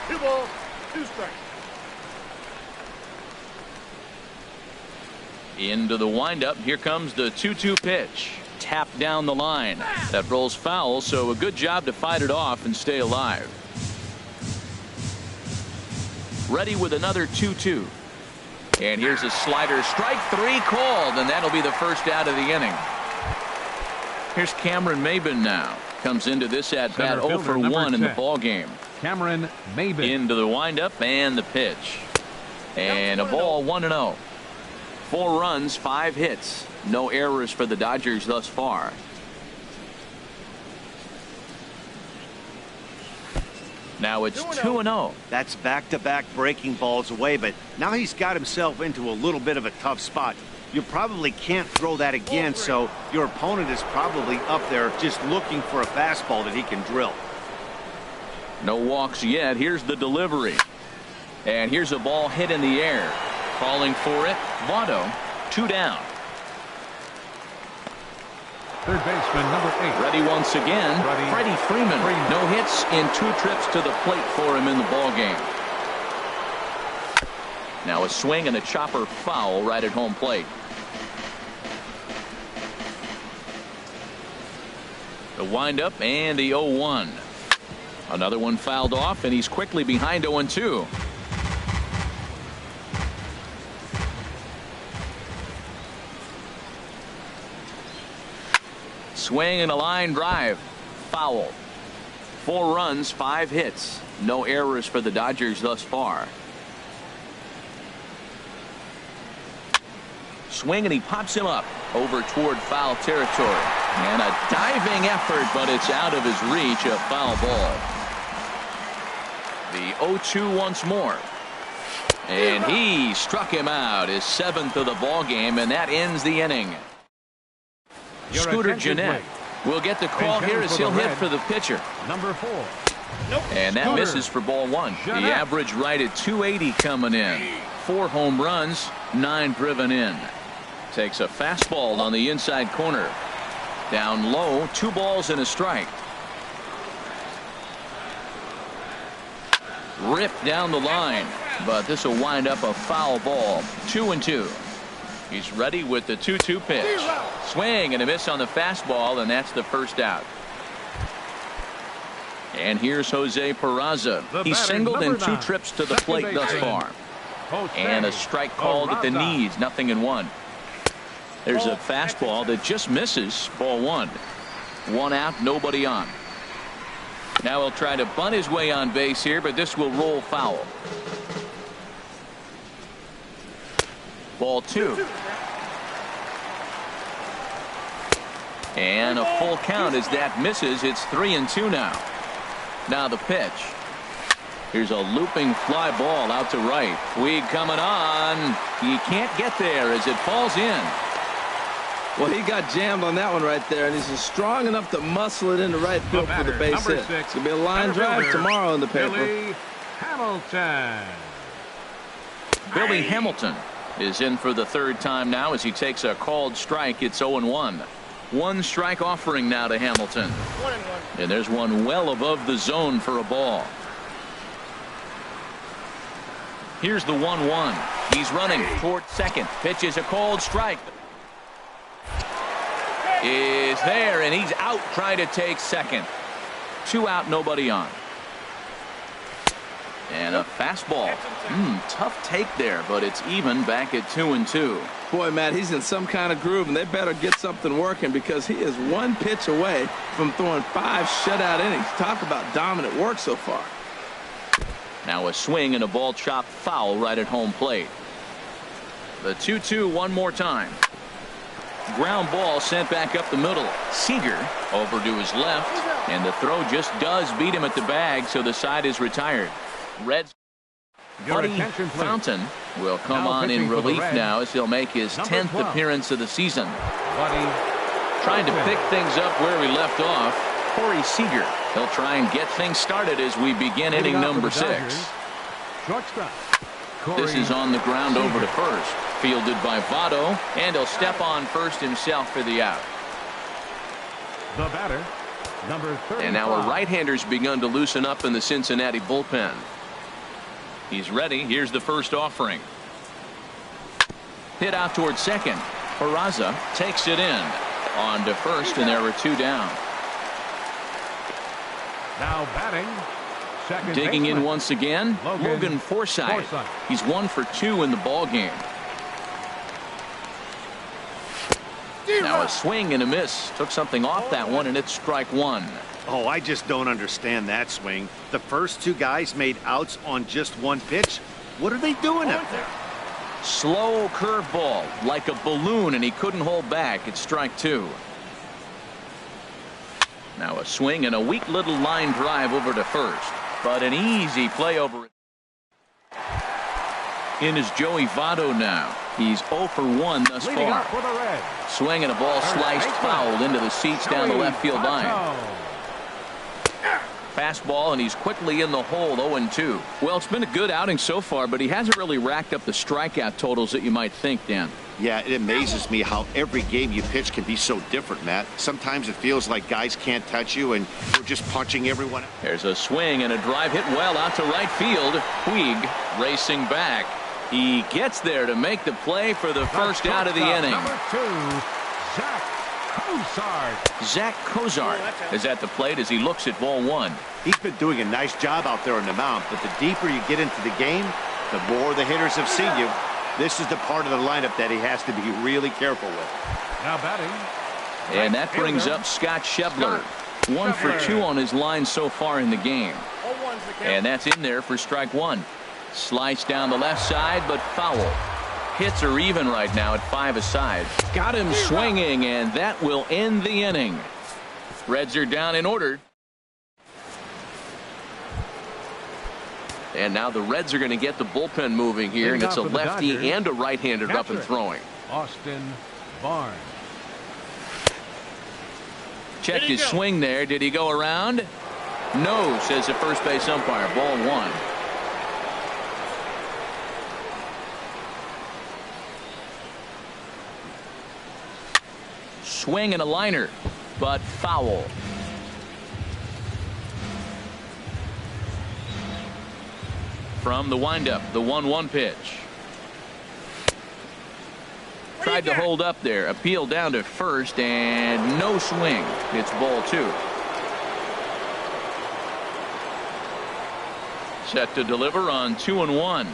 2 balls, 2 strikes. Into the windup. Here comes the 2-2 pitch. Tapped down the line. That rolls foul, so a good job to fight it off and stay alive. Ready with another 2-2. And here's a slider. Strike 3 called, and that'll be the first out of the inning. Here's Cameron Maben now. Comes into this at bat 0 for 1 in the ball game. Cameron Maben. Into the windup and the pitch. And a ball 1-0. 4 runs, 5 hits. No errors for the Dodgers thus far. Now it's 2-0. That's back-to-back breaking balls away, but now he's got himself into a little bit of a tough spot. You probably can't throw that again, so your opponent is probably up there just looking for a fastball that he can drill. No walks yet. Here's the delivery. And here's a ball hit in the air. Calling for it, Votto. 2 down. Third baseman, number 8. Ready once again, Freddie Freeman. No hits in 2 trips to the plate for him in the ball game. Now a swing and a chopper foul right at home plate. The windup and the 0-1. Another one fouled off, and he's quickly behind 0-2. Swing and a line drive. Foul. 4 runs, 5 hits. No errors for the Dodgers thus far. Swing and he pops him up over toward foul territory. And a diving effort, but it's out of his reach. A foul ball. The 0-2 once more. And he struck him out. His 7th of the ball game, and that ends the inning. Scooter Gennett will get the call here as he'll hit for the pitcher. Number 4. And that misses for ball 1. The average right at 280 coming in. 4 home runs, 9 driven in. Takes a fastball on the inside corner. Down low, 2 balls and a strike. Ripped down the line, but this will wind up a foul ball. 2-2. He's ready with the 2-2 pitch. Swing and a miss on the fastball, and that's the first out. And here's Jose Peraza. He's singled in 2 trips to the plate thus far. And a strike called at the knees. 0-1. There's a fastball that just misses. Ball 1. 1 out, nobody on. Now he'll try to bunt his way on base here, but this will roll foul. Ball 2. And a full count as that misses. It's 3-2 now. Now the pitch. Here's a looping fly ball out to right. Puig coming on. He can't get there as it falls in. Well, he got jammed on that one right there, and he's strong enough to muscle it into right field for the base hit. It's going to be a line drive tomorrow in the paper. Billy Hamilton. Billy Hamilton is in for the 3rd time now as he takes a called strike. It's 0-1. 1 strike offering now to Hamilton. 1-1. And there's one well above the zone for a ball. Here's the 1-1. He's running toward second. Pitch is a called strike. Is there, and he's out trying to take second. 2 out, nobody on. And a fastball. Tough take there, but it's even back at 2-2. Boy, Matt, he's in some kind of groove, and they better get something working because he is 1 pitch away from throwing 5 shutout innings. Talk about dominant work so far. Now a swing and a ball chopped foul right at home plate. The 2-2 one more time. Ground ball sent back up the middle. Seager over to his left, and the throw just does beat him at the bag, so the side is retired. Reds Buddy Fountain will come on in relief now as he'll make his 10th appearance of the season. Trying to pick things up where we left off. Corey Seager. He'll try and get things started as we begin inning number 6. This is on the ground over to first. Fielded by Votto, and he'll step on first himself for the out. The batter, number 35. And now a right-hander's begun to loosen up in the Cincinnati bullpen. He's ready. Here's the first offering. Hit out towards second. Peraza takes it in. On to first, and there were 2 down. Now batting, second Digging baseman. in once again, Logan Forsythe. He's 1 for 2 in the ball game. Now a swing and a miss. Took something off that one, and it's strike 1. Oh, I just don't understand that swing. The first 2 guys made outs on just 1 pitch. What are they doing up there? Slow curveball, like a balloon, and he couldn't hold back. It's strike 2. Now a swing and a weak little line drive over to first, but an easy play over it. In is Joey Votto now. He's 0 for 1 thus far. Swing and a ball sliced foul into the seats down the left field line. Fastball, and he's quickly in the hole, 0-2. Well, it's been a good outing so far, but he hasn't really racked up the strikeout totals that you might think, Dan. Yeah, it amazes me how every game you pitch can be so different, Matt. Sometimes it feels like guys can't touch you, and you're just punching everyone. There's a swing and a drive hit well out to right field. Puig racing back. He gets there to make the play for the first out of the inning. Number 2, Zach Cozart. Zach Cozart is at the plate as he looks at ball 1. He's been doing a nice job out there on the mound, but the deeper you get into the game, the more the hitters have seen you. This is the part of the lineup that he has to be really careful with. Now batting. And that brings up Scott Schebler. 1 for 2 on his line so far in the game. And that's in there for strike 1. Slice down the left side, but foul. Hits are even right now at 5 aside. Got him swinging, and that will end the inning. Reds are down in order. And now the Reds are going to get the bullpen moving here, and it's a lefty and a right-hander up and throwing. Austin Barnes. Checked his swing there. Did he go around? No, says the first base umpire. Ball 1. Swing and a liner, but foul. From the windup, the 1-1 pitch. Tried to hold up there. Appeal down to first, and no swing. It's ball 2. Set to deliver on 2-1.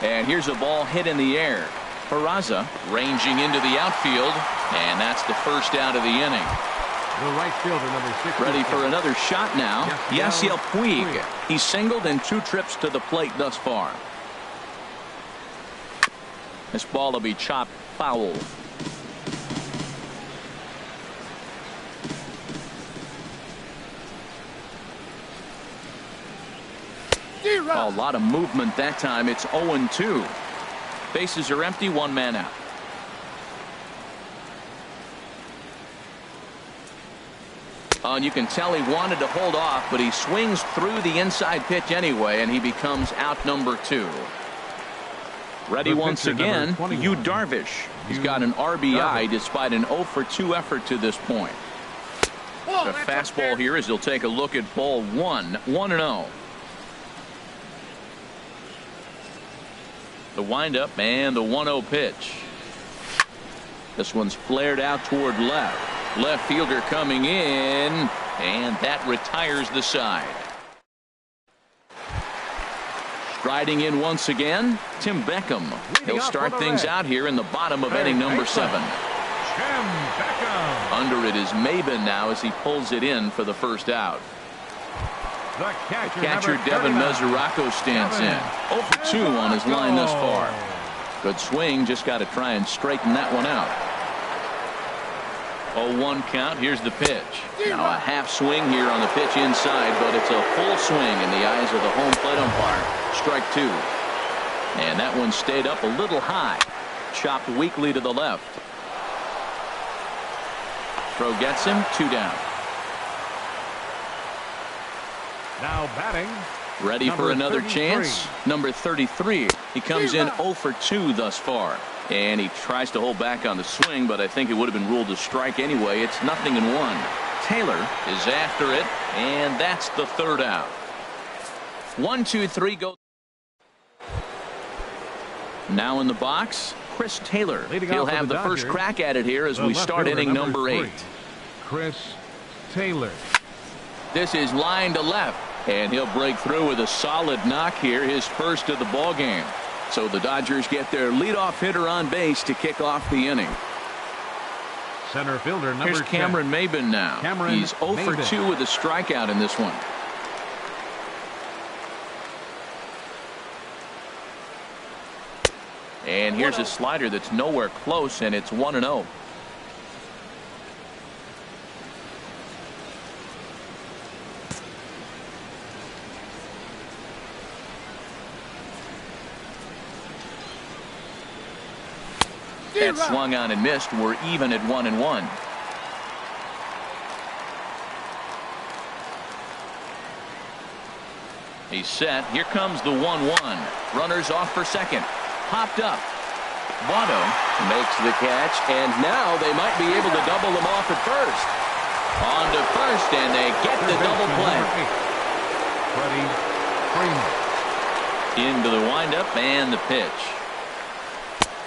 And here's a ball hit in the air. Peraza ranging into the outfield, and that's the first out of the inning. The right fielder, number 6. Ready for another shot now. Yasiel Puig. He's singled in 2 trips to the plate thus far. This ball will be chopped foul. A lot of movement that time. It's 0-2. Bases are empty, 1 man out. And you can tell he wanted to hold off, but he swings through the inside pitch anyway, and he becomes out number 2. Ready once again, Yu Darvish. He's got an RBI despite an 0 for 2 effort to this point. The fastball here as he'll take a look at ball 1, 1-0. The windup and the 1-0 pitch. This one's flared out toward left. Left fielder coming in, and that retires the side. Striding in once again, Tim Beckham. He'll start things out here in the bottom of inning number 7. Tim Beckham. Under it is Maben now as he pulls it in for the first out. The catcher Devin Mesoraco stands in. 0 for 2 on his line thus far. Good swing, just got to try and straighten that one out. 0-1 count. Here's the pitch. Now a half swing here on the pitch inside, but it's a full swing in the eyes of the home plate umpire. Strike 2. And that one stayed up a little high. Chopped weakly to the left. Throw gets him. 2 down. Now batting. Ready for another chance. Number 33. He comes in 0 for 2 thus far. And he tries to hold back on the swing, but I think it would have been ruled a strike anyway. It's 0-1. Taylor is after it, and that's the 3rd out. 1, 2, 3, go. Now in the box, Chris Taylor. Leading He'll off for have the the first Dodgers, crack at it here as we start left-fielder inning number 8. 3, Chris Taylor. This is line to left, and he'll break through with a solid knock here, his first of the ball game. So the Dodgers get their leadoff hitter on base to kick off the inning. Center fielder number Here's 10. Cameron Maben now. He's 0 for 2 with a strikeout in this one. And here's a slider that's nowhere close, and it's 1-0. That swung on and missed. We're even at 1-1. He's set. Here comes the 1-1. Runners off for second. Popped up. Votto Makes the catch, and now they might be able to double them off at first. on to first, and they get the double play. Freddie Freeman. Into the windup and the pitch.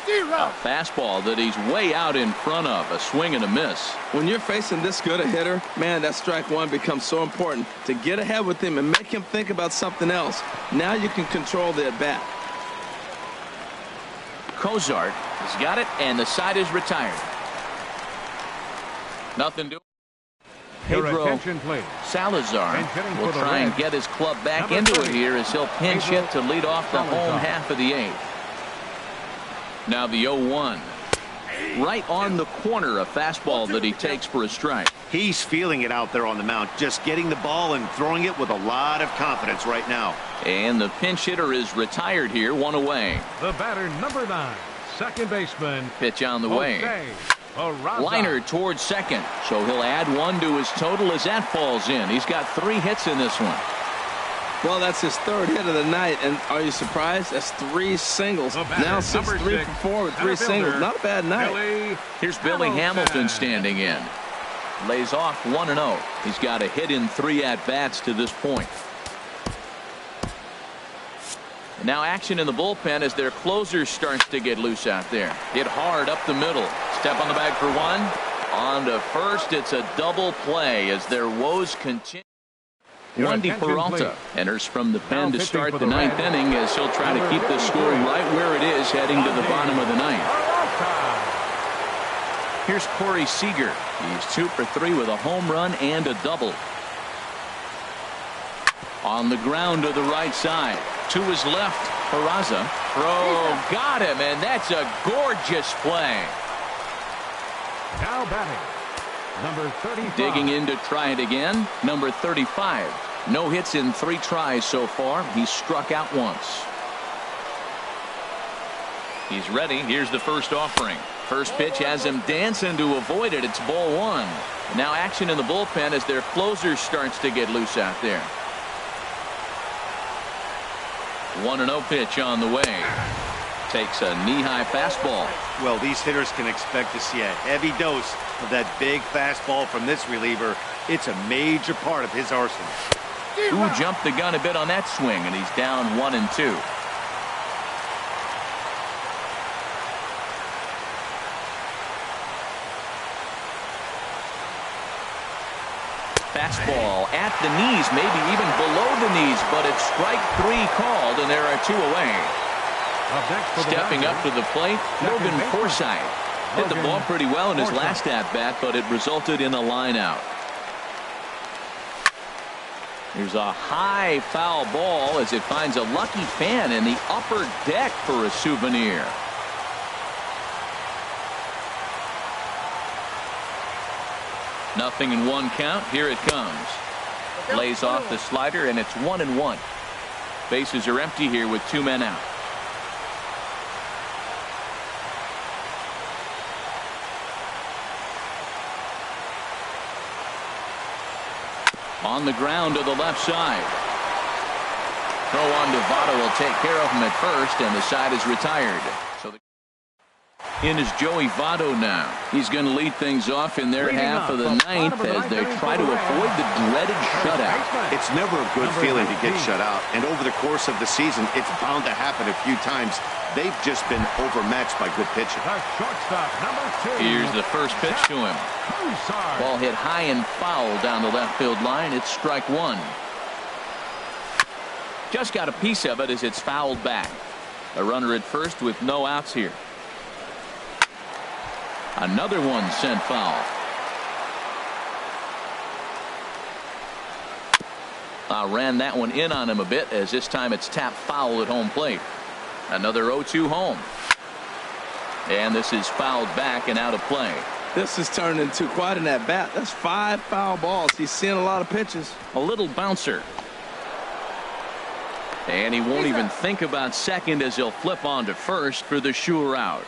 A fastball that he's way out in front of. A swing and a miss. When you're facing this good a hitter, man, that strike one becomes so important to get ahead with him and make him think about something else. Now you can control the at-bat. Cozart has got it, and the side is retired. Nothing doing. Your Pedro attention, please. Salazar Pinch hitting will for the try and Reds. get his club back Number into it 30, here as he'll pinch Pedro hit to lead off the Salazar. home half of the eighth. Now the 0-1. Right on the corner, a fastball that he takes for a strike. He's feeling it out there on the mound, just getting the ball and throwing it with a lot of confidence right now. And the pinch hitter is retired here, one away. The batter, number 9, second baseman. Pitch on the way. Jose Peraza. Liner towards second, so he'll add one to his total as that falls in. He's got 3 hits in this one. Well, that's his 3rd hit of the night, and are you surprised? That's 3 singles. The batter, Now 6 number 3 6, for 4 with 3 center singles. fielder, Not a bad night. Billy Here's Billy Hamilton standing in. Lays off 1-0. He's got a hit in 3 at-bats to this point. And now action in the bullpen as their closer starts to get loose out there. Hit hard up the middle. Step on the bag for one. On to first. It's a double play as their woes continue. Your Wendy attention, Peralta please. enters from the Now pen to pitching start for the the 9th Reds. inning as he'll try to Number keep the score 53. right where it is heading to the bottom of the 9th. Peralta. Here's Corey Seager. He's 2 for 3 with a home run and a double. On the ground to the right side. To his left, Peraza. Throw, got him, and that's a gorgeous play. Now batting, number 35. Digging in to try it again, number 35. No hits in 3 tries so far. He's struck out once. He's ready. Here's the first offering. First pitch has him dancing to avoid it. It's ball 1. Now action in the bullpen as their closer starts to get loose out there. 1-0 pitch on the way. Takes a knee-high fastball. Well, these hitters can expect to see a heavy dose of that big fastball from this reliever. It's a major part of his arsenal. Who jumped the gun a bit on that swing, and he's down 1-2. Fastball at the knees, maybe even below the knees, but it's strike 3 called, and there are 2 away. Up next for the Stepping up to Dodgers, the plate, second Logan baseman. Forsythe. Hit the Logan ball pretty well in his Forsythe. last at-bat, but it resulted in a line out. Here's a high foul ball as it finds a lucky fan in the upper deck for a souvenir. Nothing in 1 count. Here it comes. Lays off the slider, and it's 1-1. Bases are empty here with 2 men out. On the ground to the left side. Throw on to Votto will take care of him at first, and the side is retired. So In is Joey Votto now. He's going to lead things off in their half of the ninth as they try to avoid the dreaded shutout. It's never a good feeling to get shut out, and over the course of the season, it's bound to happen a few times. They've just been overmatched by good pitching. Here's the first pitch to him. Ball hit high and foul down the left field line. It's strike one. Just got a piece of it as it's fouled back. A runner at first with no outs here. Another one sent foul. Ran that one in on him a bit as this time it's tapped foul at home plate. Another 0-2 home. And this is fouled back and out of play. This has turned into quite an at-bat. That's 5 foul balls. He's seeing a lot of pitches. A little bouncer. And he won't even think about second as he'll flip on to first for the sure out.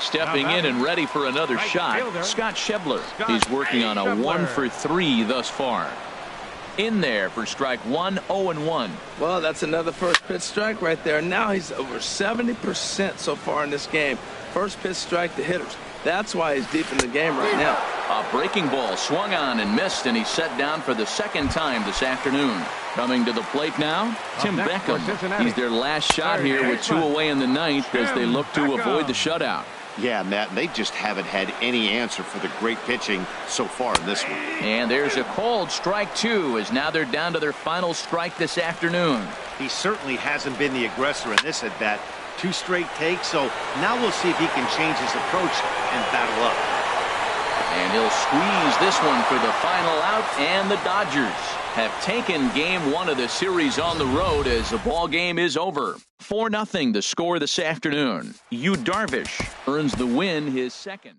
Stepping in and ready for another shot, Scott Schebler. He's working on a 1-for-3 thus far. In there for strike one, 0-1. Well, that's another first pitch strike right there. Now he's over 70% so far in this game. First pitch strike to hitters. That's why he's deep in the game right now. A breaking ball swung on and missed, and he's set down for the second time this afternoon. Coming to the plate now, Tim Beckham. He's their last shot here with 2 away in the ninth as they look to avoid the shutout. Yeah, Matt, they just haven't had any answer for the great pitching so far in this one. And there's a called strike 2 as now they're down to their final strike this afternoon. He certainly hasn't been the aggressor in this at bat. 2 straight takes, so now we'll see if he can change his approach and battle up. And he'll squeeze this one for the final out, and the Dodgers have taken game 1 of the series on the road as the ball game is over. 4-0 the score this afternoon. Yu Darvish earns the win, his second.